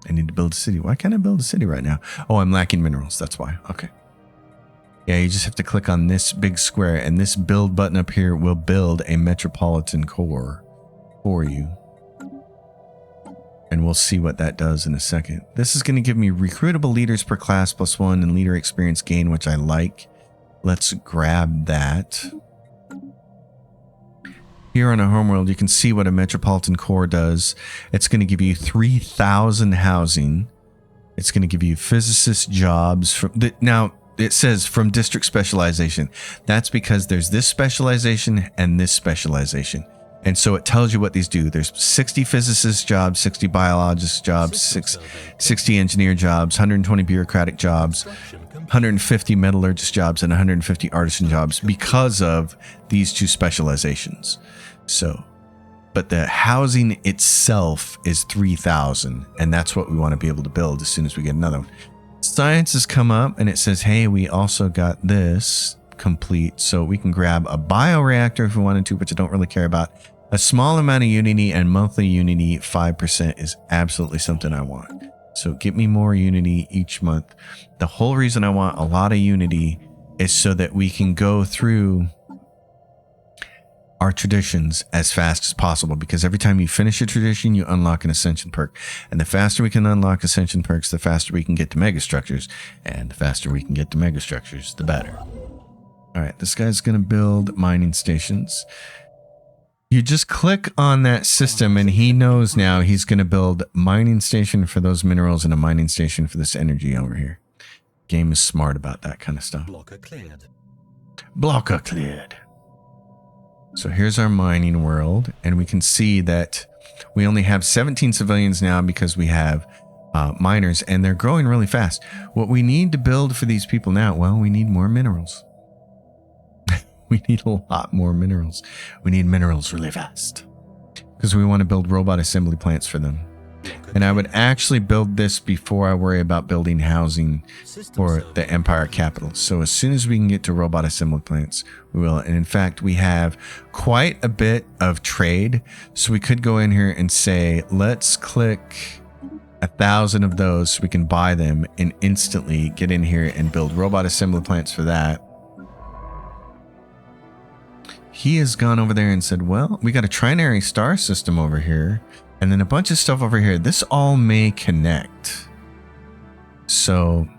I need to build a city. Why can't I build a city right now? Oh, I'm lacking minerals. That's why. Okay. Yeah, you just have to click on this big square, and this build button up here will build a metropolitan core for you. And we'll see what that does in a second. This is going to give me recruitable leaders per class +1 and leader experience gain, which I like. Let's grab that. Here on our homeworld, you can see what a metropolitan core does. It's going to give you 3,000 housing. It's going to give you physicist jobs. Now, it says from district specialization. That's because there's this specialization and this specialization. And so it tells you what these do. There's 60 physicist jobs, 60 biologist jobs, 60 engineer jobs, 120 bureaucratic jobs. 150 metallurgist jobs and 150 artisan jobs because of these two specializations. So, but the housing itself is 3,000, and that's what we want to be able to build as soon as we get another one. Science has come up and it says, hey, we also got this complete, so we can grab a bioreactor if we wanted to, which I don't really care about. A small amount of Unity and monthly Unity 5% is absolutely something I want. So get me more Unity each month. The whole reason I want a lot of Unity is so that we can go through our traditions as fast as possible, because every time you finish a tradition, you unlock an ascension perk. And the faster we can unlock ascension perks, the faster we can get to megastructures. And the faster we can get to megastructures, the better. All right, this guy's going to build mining stations. You just click on that system and he knows now he's going to build mining station for those minerals and a mining station for this energy over here. Game is smart about that kind of stuff. Blocker cleared. Blocker cleared. So here's our mining world, and we can see that we only have 17 civilians now because we have miners, and they're growing really fast. What we need to build for these people now, well, we need more minerals. We need a lot more minerals. We need minerals really fast because we want to build robot assembly plants for them. And I would actually build this before I worry about building housing for the Empire capital. So as soon as we can get to robot assembly plants, we will. And in fact, we have quite a bit of trade. So we could go in here and say, let's click 1,000 of those so we can buy them and instantly get in here and build robot assembly plants for that. He has gone over there and said, well, we got a trinary star system over here and then a bunch of stuff over here. This all may connect. So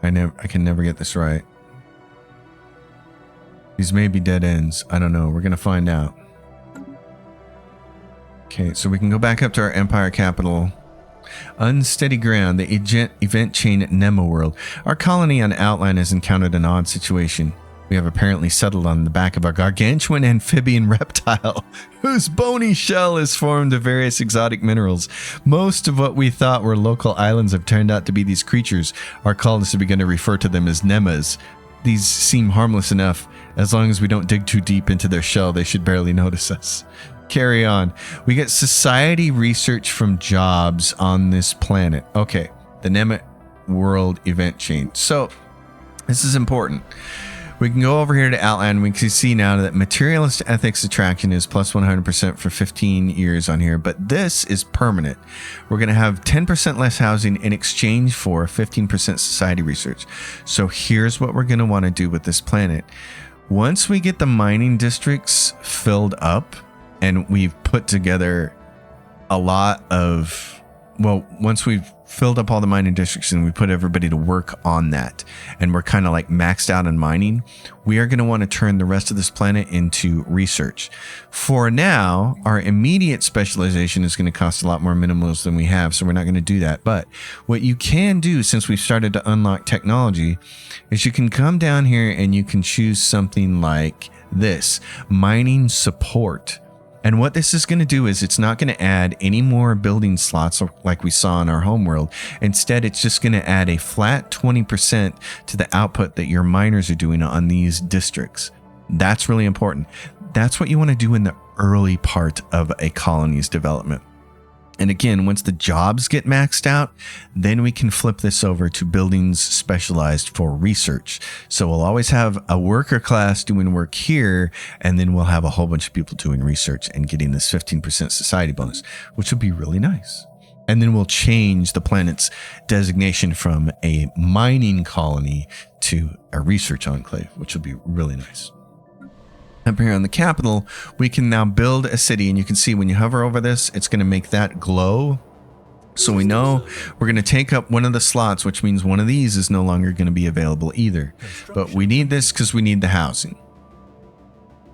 I can never get this right. These may be dead ends. I don't know. We're going to find out. Okay, so we can go back up to our Empire capital. Unsteady ground, the event chain at Nemo World. Our colony on Outline has encountered an odd situation. We have apparently settled on the back of a gargantuan amphibian reptile whose bony shell is formed of various exotic minerals. Most of what we thought were local islands have turned out to be these creatures. Our colonists have begun to refer to them as Nemas. These seem harmless enough. As long as we don't dig too deep into their shell, they should barely notice us. Carry on. We get society research from jobs on this planet. Okay, the Nemo World event chain. So this is important. We can go over here to Outline. We can see now that materialist ethics attraction is plus 100% for 15 years on here, but this is permanent. We're going to have 10% less housing in exchange for 15% society research. So here's what we're going to want to do with this planet. Once we get the mining districts filled up, and we've put together a lot of, well, once we've filled up all the mining districts and we put everybody to work on that, and we're kind of like maxed out on mining, we are going to want to turn the rest of this planet into research. For now, our immediate specialization is going to cost a lot more minerals than we have, so we're not going to do that. But what you can do, since we've started to unlock technology, is you can come down here and you can choose something like this, mining support. And what this is going to do is it's not going to add any more building slots like we saw in our homeworld. Instead, it's just going to add a flat 20% to the output that your miners are doing on these districts. That's really important. That's what you want to do in the early part of a colony's development. And again, once the jobs get maxed out, then we can flip this over to buildings specialized for research. So we'll always have a worker class doing work here, and then we'll have a whole bunch of people doing research and getting this 15% society bonus, which will be really nice. And then we'll change the planet's designation from a mining colony to a research enclave, which will be really nice. Up here on the capital, we can now build a city, and you can see when you hover over this, it's going to make that glow. So we know we're going to take up one of the slots, which means one of these is no longer going to be available either. But we need this because we need the housing.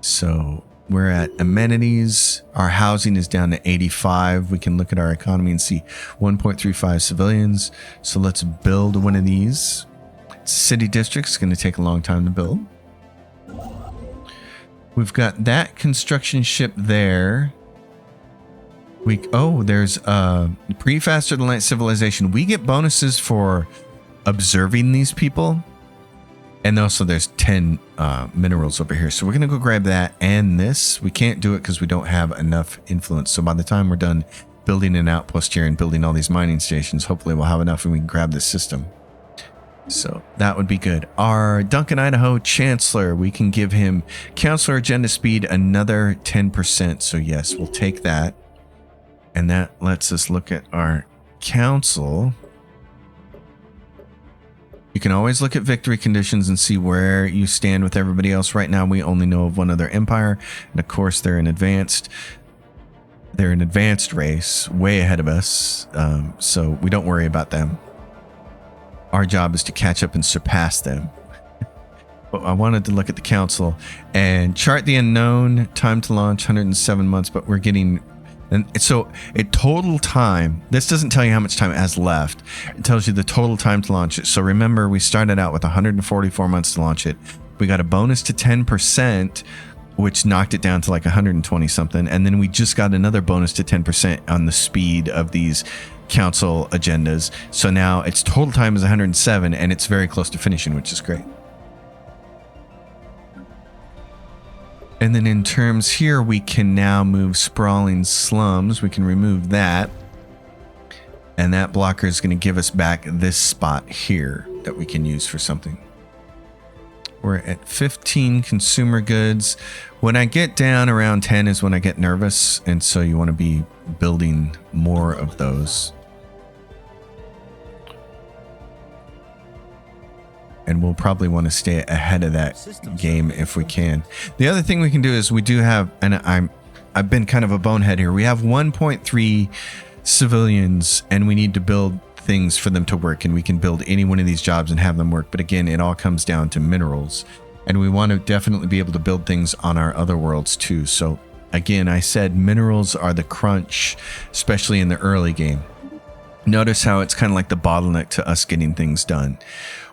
So we're at amenities. Our housing is down to 85. We can look at our economy and see 1.35 civilians. So let's build one of these. City districts is going to take a long time to build. We've got that construction ship there. There's pre-faster than light civilization. We get bonuses for observing these people. And also there's 10 minerals over here. So we're going to go grab that and this. We can't do it because we don't have enough influence. So by the time we're done building an outpost here and building all these mining stations, hopefully we'll have enough and we can grab this system. So that would be good. Our Duncan, Idaho Chancellor, we can give him Counselor Agenda Speed another 10%. So yes, we'll take that. And that lets us look at our council. You can always look at victory conditions and see where you stand with everybody else. Right now, we only know of one other empire. And of course, they're an advanced race, way ahead of us. So we don't worry about them. Our job is to catch up and surpass them. But I wanted to look at the council and chart the unknown. Time to launch 107 months, but we're getting. And so at total time, this doesn't tell you how much time it has left. It tells you the total time to launch it. So remember, we started out with 144 months to launch it. We got a bonus to 10%, which knocked it down to like 120 something. And then we just got another bonus to 10% on the speed of these council agendas. So now its total time is 107 and it's very close to finishing, which is great. And then in terms here, we can now move sprawling slums. We can remove that. And that blocker is going to give us back this spot here that we can use for something. We're at 15 consumer goods. When I get down around 10 is when I get nervous. And so you want to be building more of those. And we'll probably want to stay ahead of that game if we can. The other thing we can do is we do have, and I've been kind of a bonehead here. We have 1.3 civilians and we need to build things for them to work, and we can build any one of these jobs and have them work. But again, it all comes down to minerals, and we want to definitely be able to build things on our other worlds too. So again, I said minerals are the crunch, especially in the early game. Notice how it's kind of like the bottleneck to us getting things done.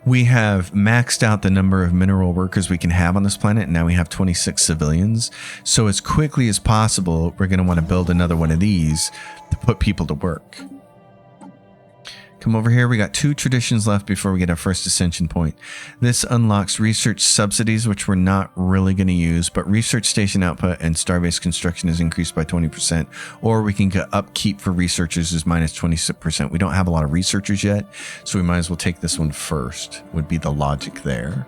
We have maxed out the number of mineral workers we can have on this planet, and now we have 26 civilians. So as quickly as possible, we're going to want to build another one of these to put people to work. Come over here. We got 2 traditions left before we get our first ascension point. This unlocks research subsidies, which we're not really going to use, but research station output and star-based construction is increased by 20%, or we can get upkeep for researchers is minus 26%. We don't have a lot of researchers yet, so we might as well take this one first, would be the logic there.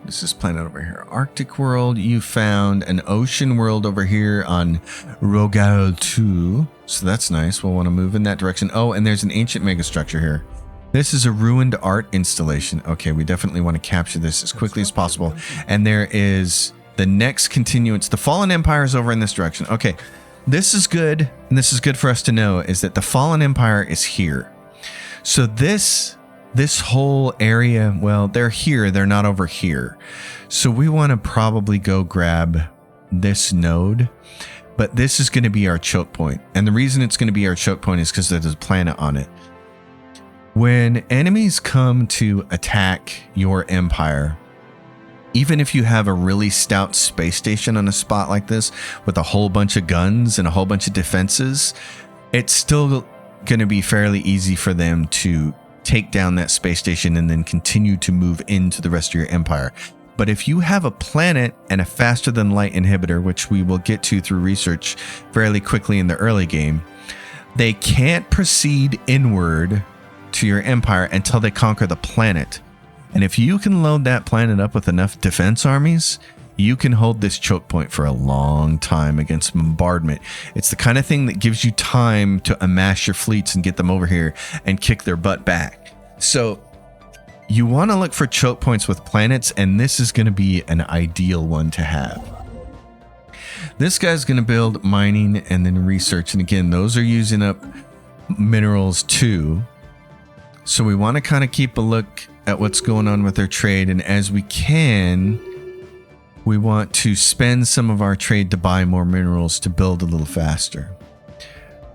This is planet over here. Arctic world. You found an ocean world over here on Rogal 2. So that's nice. We'll want to move in that direction. Oh, and there's an ancient megastructure here. This is a ruined art installation. Okay, we definitely want to capture this as quickly as possible. And there is the next continuance. The Fallen Empire is over in this direction. Okay, this is good. And this is good for us to know, is that the Fallen Empire is here. So this whole area, well, they're here, they're not over here. So we want to probably go grab this node, but this is going to be our choke point. And the reason it's going to be our choke point is because there's a planet on it. When enemies come to attack your empire, even if you have a really stout space station on a spot like this with a whole bunch of guns and a whole bunch of defenses, it's still going to be fairly easy for them to take down that space station and then continue to move into the rest of your empire. But if you have a planet and a faster than light inhibitor, which we will get to through research fairly quickly in the early game, they can't proceed inward to your empire until they conquer the planet. And if you can load that planet up with enough defense armies, you can hold this choke point for a long time against bombardment. It's the kind of thing that gives you time to amass your fleets and get them over here and kick their butt back. So you want to look for choke points with planets, and this is going to be an ideal one to have. This guy's going to build mining and then research. And again, those are using up minerals too. So we want to kind of keep a look at what's going on with their trade. And as we can, we want to spend some of our trade to buy more minerals to build a little faster.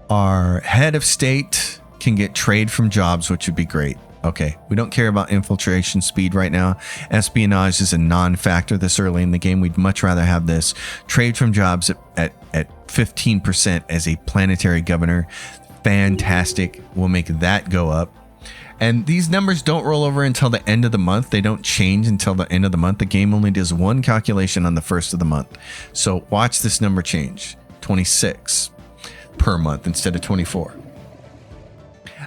Our head of state can get trade from jobs, which would be great. Okay, we don't care about infiltration speed right now. Espionage is a non-factor this early in the game. We'd much rather have this. Trade from jobs at 15% as a planetary governor. Fantastic. We'll make that go up. And these numbers don't roll over until the end of the month. They don't change until the end of the month. The game only does one calculation on the first of the month. So watch this number change. 26 per month instead of 24.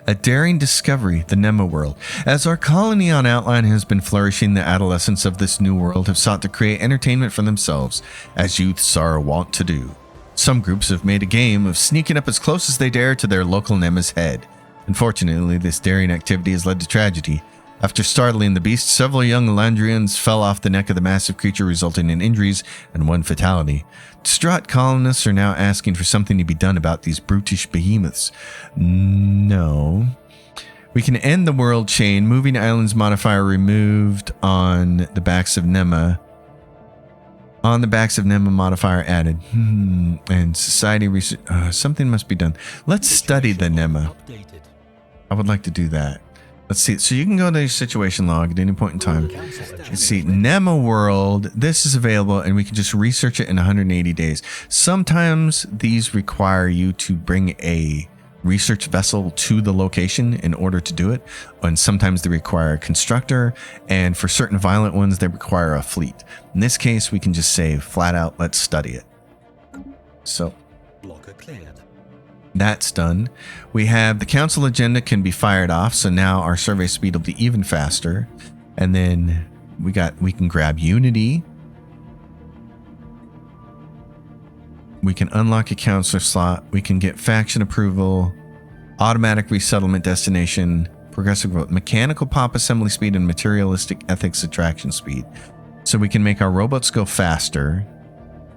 A daring discovery, the Nema world. As our colony on Outline has been flourishing, the adolescents of this new world have sought to create entertainment for themselves, as youths are wont to do. Some groups have made a game of sneaking up as close as they dare to their local Nema's head. Unfortunately, this daring activity has led to tragedy. After startling the beast, several young Landrians fell off the neck of the massive creature, resulting in injuries and one fatality. Distraught colonists are now asking for something to be done about these brutish behemoths. No. We can end the world chain. Moving islands modifier removed on the backs of Nema. On the backs of Nema modifier added. And society research. Something must be done. Let's study the Nema. I would like to do that. Let's see. So you can go to your situation log at any point in time. Let's see. Nema world. This is available and we can just research it in 180 days. Sometimes these require you to bring a research vessel to the location in order to do it. And sometimes they require a constructor. And for certain violent ones, they require a fleet. In this case, we can just say flat out, let's study it. So blocker cleared. That's done. We have the council agenda can be fired off, so now our survey speed will be even faster. And then we can grab Unity. We can unlock a counselor slot. We can get faction approval, automatic resettlement destination, progressive growth, mechanical pop assembly speed, and materialistic ethics attraction speed. So we can make our robots go faster,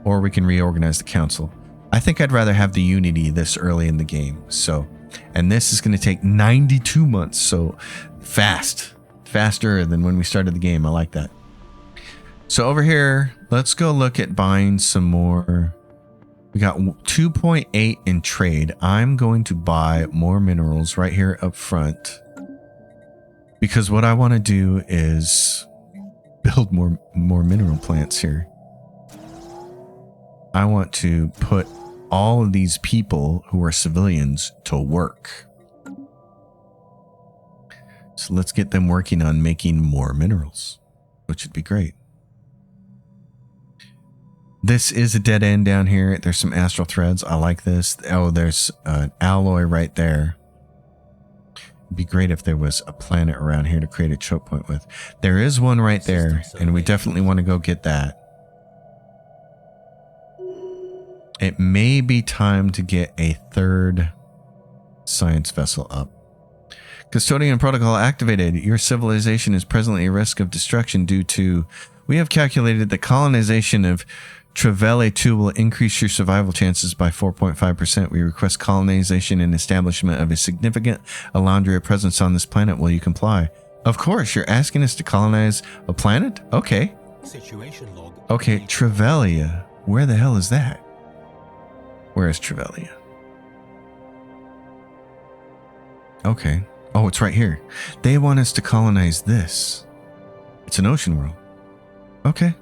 or we can reorganize the council. I think I'd rather have the Unity this early in the game. So, and this is going to take 92 months. So faster than when we started the game. I like that. So over here, let's go look at buying some more. We got 2.8 in trade. I'm going to buy more minerals right here up front, because what I want to do is build more mineral plants here. I want to put all of these people who are civilians to work. So let's get them working on making more minerals, which would be great. This is a dead end down here. There's some astral threads. I like this. Oh, there's an alloy right there. It'd be great if there was a planet around here to create a choke point with. There is one right there, and we definitely want to go get that. It may be time to get a third science vessel up. Custodian protocol activated. Your civilization is presently at risk of destruction due to... We have calculated that colonization of Trevelle 2 will increase your survival chances by 4.5%. We request colonization and establishment of a significant Alondria presence on this planet. Will you comply? Of course, you're asking us to colonize a planet? Okay. Situation log. Okay, Trevelle. Where the hell is that? Where is Trevelle? Okay. Oh, it's right here. They want us to colonize this. It's an ocean world. Okay.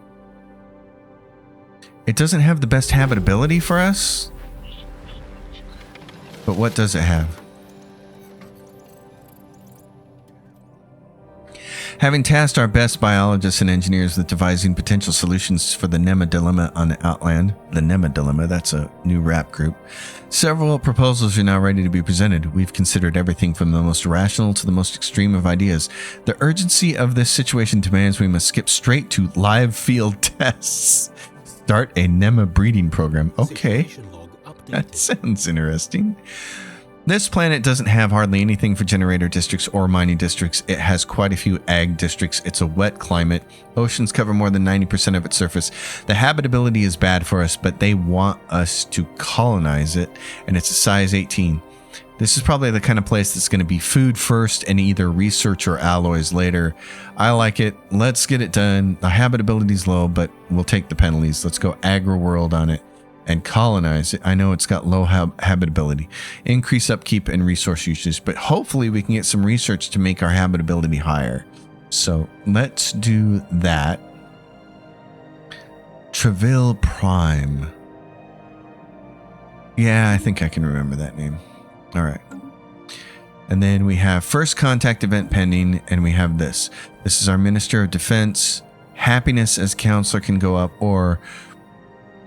It doesn't have the best habitability for us. But what does it have? Having tasked our best biologists and engineers with devising potential solutions for the Nema Dilemma on the Outland, the Nema Dilemma, that's a new rap group, several proposals are now ready to be presented. We've considered everything from the most rational to the most extreme of ideas. The urgency of this situation demands we must skip straight to live field tests. Start a Nema breeding program. Okay, that sounds interesting. This planet doesn't have hardly anything for generator districts or mining districts. It has quite a few ag districts. It's a wet climate. Oceans cover more than 90% of its surface. The habitability is bad for us, but they want us to colonize it, and it's a size 18. This is probably the kind of place that's going to be food first and either research or alloys later. I like it. Let's get it done. The habitability is low, but we'll take the penalties. Let's go agri-world on it. and colonize it. I know it's got low habitability. Increase upkeep and resource usage, but hopefully we can get some research to make our habitability higher. So let's do that. Treville Prime. Yeah, I think I can remember that name. All right. And then we have first contact event pending, and we have this. This is our Minister of Defense. Happiness as counselor can go up, or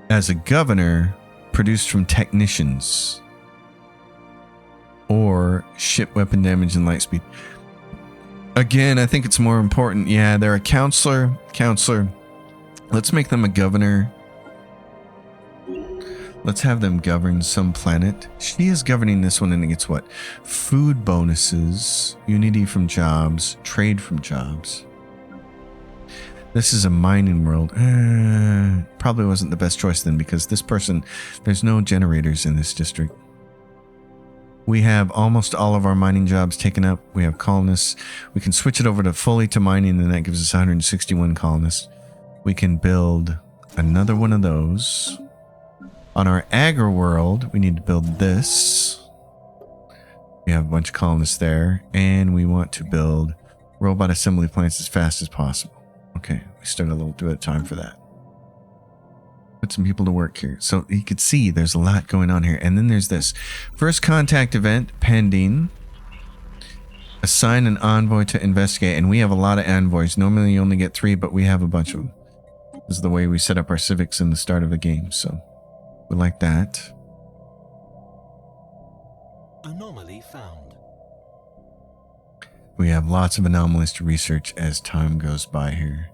as a governor, produced from technicians, or ship weapon damage and light speed. Again, I think it's more important. Yeah, they're a counselor. Let's make them a governor. Let's have them govern some planet. She is governing this one, and it gets what? Food bonuses, unity from jobs, trade from jobs. This is a mining world. Probably wasn't the best choice then, because this person, there's no generators in this district. We have almost all of our mining jobs taken up. We have colonists. We can switch it over to fully to mining, and that gives us 161 colonists. We can build another one of those. On our agri world, we need to build this. We have a bunch of colonists there, and we want to build robot assembly plants as fast as possible. Okay, we start a little bit of time for that. Put some people to work here. So you could see there's a lot going on here. And then there's this. First contact event pending. Assign an envoy to investigate. And we have a lot of envoys. Normally you only get 3, but we have a bunch of them. This is the way we set up our civics in the start of a game. So we like that. Anomaly found. We have lots of anomalies to research as time goes by here.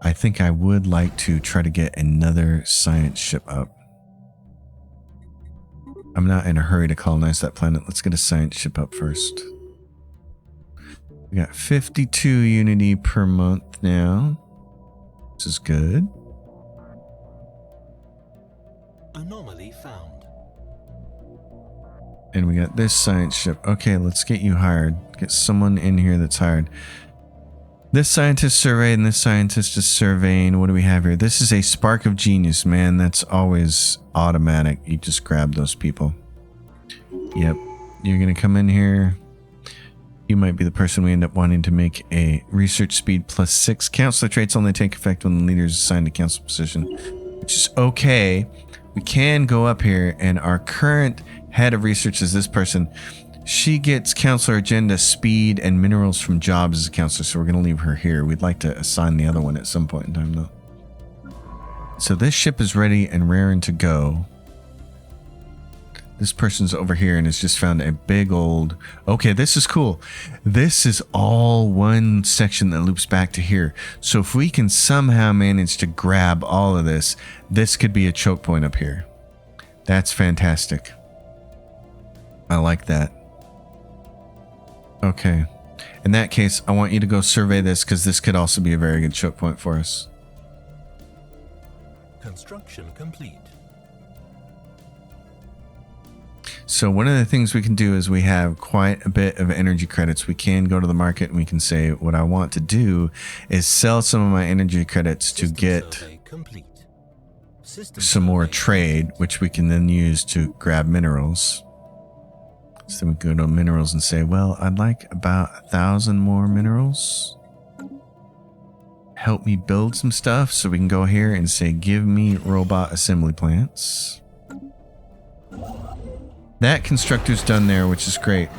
I think I would like to try to get another science ship up. I'm not in a hurry to colonize that planet. Let's get a science ship up first. We got 52 unity per month now. This is good. Anomaly found. And we got this science ship. Okay, let's get you hired. Get someone in here that's hired. This scientist surveyed and this scientist is surveying. What do we have here? This is a spark of genius, man. That's always automatic. You just grab those people. Yep. You're going to come in here. You might be the person we end up wanting to make a research speed +6. Counselor traits only take effect when the leader is assigned a council position, which is okay. We can go up here, and our current head of research is this person. She gets counselor agenda, speed, and minerals from jobs as a counselor, so we're going to leave her here. We'd like to assign the other one at some point in time, though. So this ship is ready and raring to go. This person's over here and has just found a big old... Okay, this is cool. This is all one section that loops back to here. So if we can somehow manage to grab all of this, this could be a choke point up here. That's fantastic. I like that. Okay. In that case, I want you to go survey this, because this could also be a very good choke point for us. Construction complete. So one of the things we can do is we have quite a bit of energy credits. We can go to the market and we can say, what I want to do is sell some of my energy credits to get some more trade, which we can then use to grab minerals. So we go to minerals and say, well, I'd like about 1,000 more minerals. Help me build some stuff. So we can go here and say, give me robot assembly plants. That constructor's done there, which is great.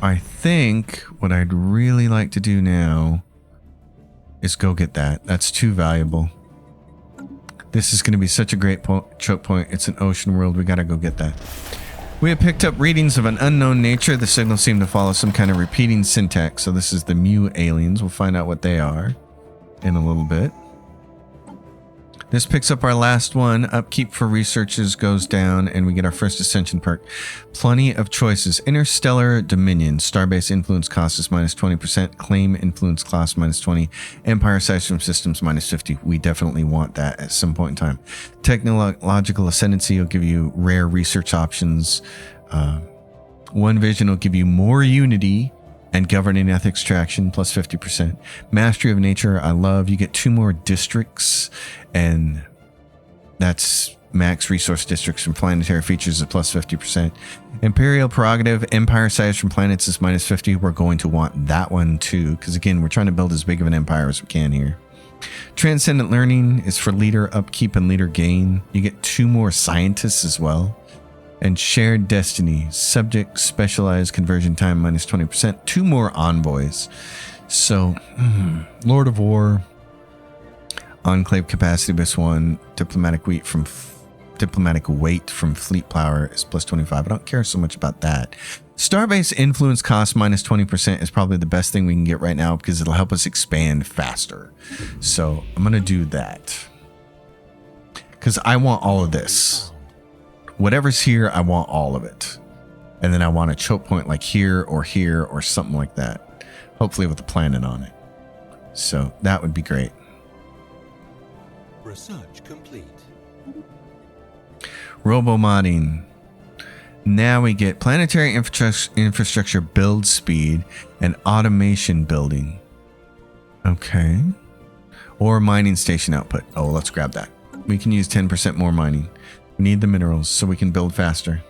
I think what I'd really like to do now is go get that. That's too valuable. This is going to be such a great choke point. It's an ocean world. We got to go get that. We have picked up readings of an unknown nature. The signals seem to follow some kind of repeating syntax. So this is the Mu aliens. We'll find out what they are in a little bit. This picks up our last one. Upkeep for researchers goes down, and we get our first ascension perk. Plenty of choices. Interstellar Dominion. Starbase influence cost is -20%. Claim influence cost -20. Empire size from systems -50. We definitely want that at some point in time. Technological ascendancy will give you rare research options. One vision will give you more unity and governing ethics traction +50%. Mastery of nature, I love. You get 2 more districts, and That's max resource districts from planetary features is plus 50%. Imperial prerogative, empire size from planets is minus 50. We're going to want that one too, because again, we're trying to build as big of an empire as we can here. Transcendent learning is for leader upkeep and leader gain. You get 2 more scientists as well. And shared destiny, subject specialized conversion time minus 20%. 2 more envoys. So, Lord of War, Enclave capacity plus 1, diplomatic weight from fleet power is plus 25. I don't care so much about that. Starbase influence cost minus 20% is probably the best thing we can get right now because it'll help us expand faster. So I'm going to do that because I want all of this. Whatever's here, I want all of it. And then I want a choke point like here or something like that. Hopefully with a planet on it. So that would be great. Research complete. Robo-modding. Now we get planetary infrastructure build speed and automation building. Okay. Or mining station output. Oh, let's grab that. We can use 10% more mining. We need the minerals so we can build faster.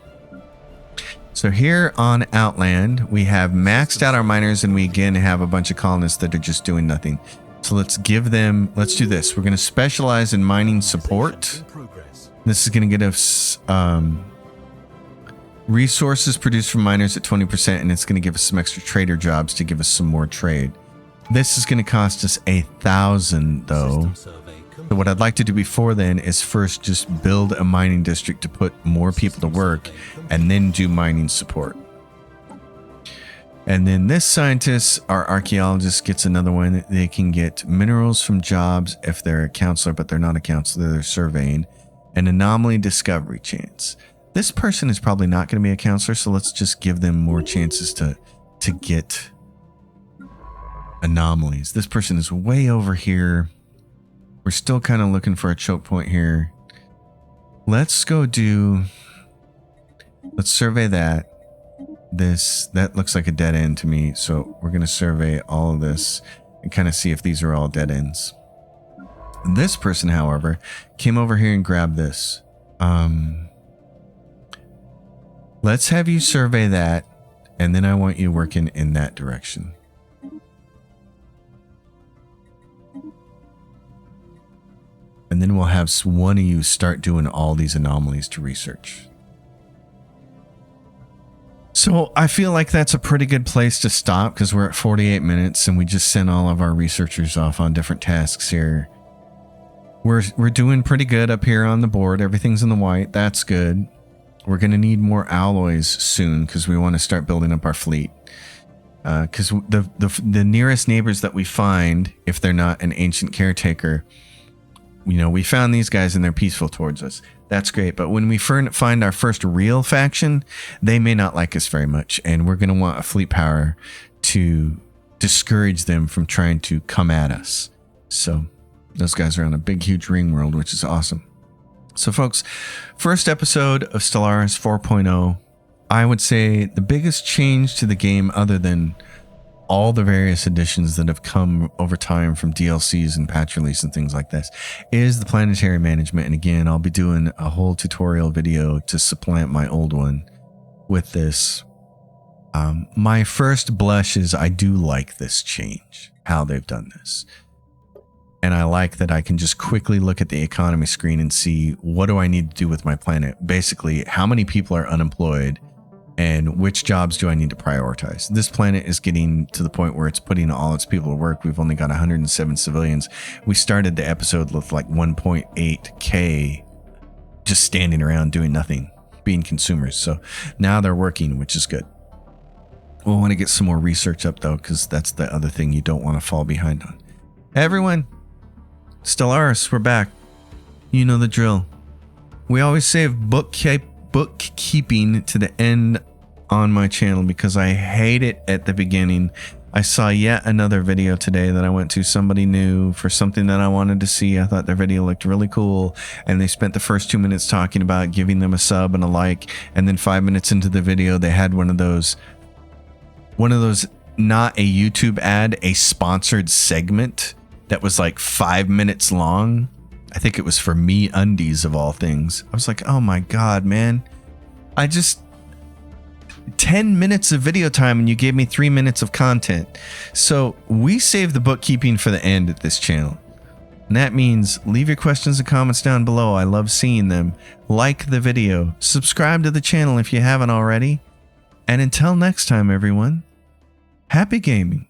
So here on Outland, we have maxed out our miners and we again have a bunch of colonists that are just doing nothing. So let's give them, let's do this. We're going to specialize in mining support. This is going to get us resources produced from miners at 20%, and it's going to give us some extra trader jobs to give us some more trade. This is going to cost us 1,000 though. So what I'd like to do before then is first just build a mining district to put more people to work and then do mining support. And then this scientist, our archaeologist, gets another one. They can get minerals from jobs if they're a counselor, but they're not a counselor, they're surveying. An anomaly discovery chance. This person is probably not going to be a counselor, so let's just give them more chances to get anomalies. This person is way over here. We're still kind of looking for a choke point here. Let's survey that. That looks like a dead end to me, so we're going to survey all of this and kind of see if these are all dead ends. This person, however, came over here and grabbed this. Let's have you survey that, and then I want you working in that direction. And then we'll have one of you start doing all these anomalies to research. So I feel like that's a pretty good place to stop because we're at 48 minutes and we just sent all of our researchers off on different tasks here. We're doing pretty good up here on the board. Everything's in the white. That's good. We're going to need more alloys soon because we want to start building up our fleet. Because the nearest neighbors that we find, if they're not an ancient caretaker, we found these guys and they're peaceful towards us. That's great. But when we find our first real faction, they may not like us very much. And we're going to want a fleet power to discourage them from trying to come at us. So those guys are on a big, huge ring world, which is awesome. So folks, first episode of Stellaris 4.0. I would say the biggest change to the game, other than all the various additions that have come over time from DLCs and patch release and things like this, is the planetary management. And again, I'll be doing a whole tutorial video to supplant my old one with this. My first blush is I do like this change, how they've done this. And I like that I can just quickly look at the economy screen and see what do I need to do with my planet. Basically, how many people are unemployed and which jobs do I need to prioritize. This planet is getting to the point where it's putting all its people to work. We've only got 107 civilians. We started the episode with like 1.8K just standing around doing nothing, being consumers. So now they're working, which is good. We'll want to get some more research up though, because that's the other thing you don't want to fall behind on. Everyone, Stellaris, we're back. You know the drill. We always save bookkeeping to the end on my channel because I hate it at the beginning. I saw yet another video today that I went to, somebody new for something that I wanted to see. I thought their video looked really cool, and they spent the first 2 minutes talking about giving them a sub and a like, and then 5 minutes into the video they had one of those, not a YouTube ad, a sponsored segment that was like 5 minutes long, I think it was for Me Undies of all things. I was like, oh my God, man. 10 minutes of video time and you gave me 3 minutes of content. So we save the bookkeeping for the end at this channel. And that means leave your questions and comments down below. I love seeing them. Like the video. Subscribe to the channel if you haven't already. And until next time, everyone, happy gaming.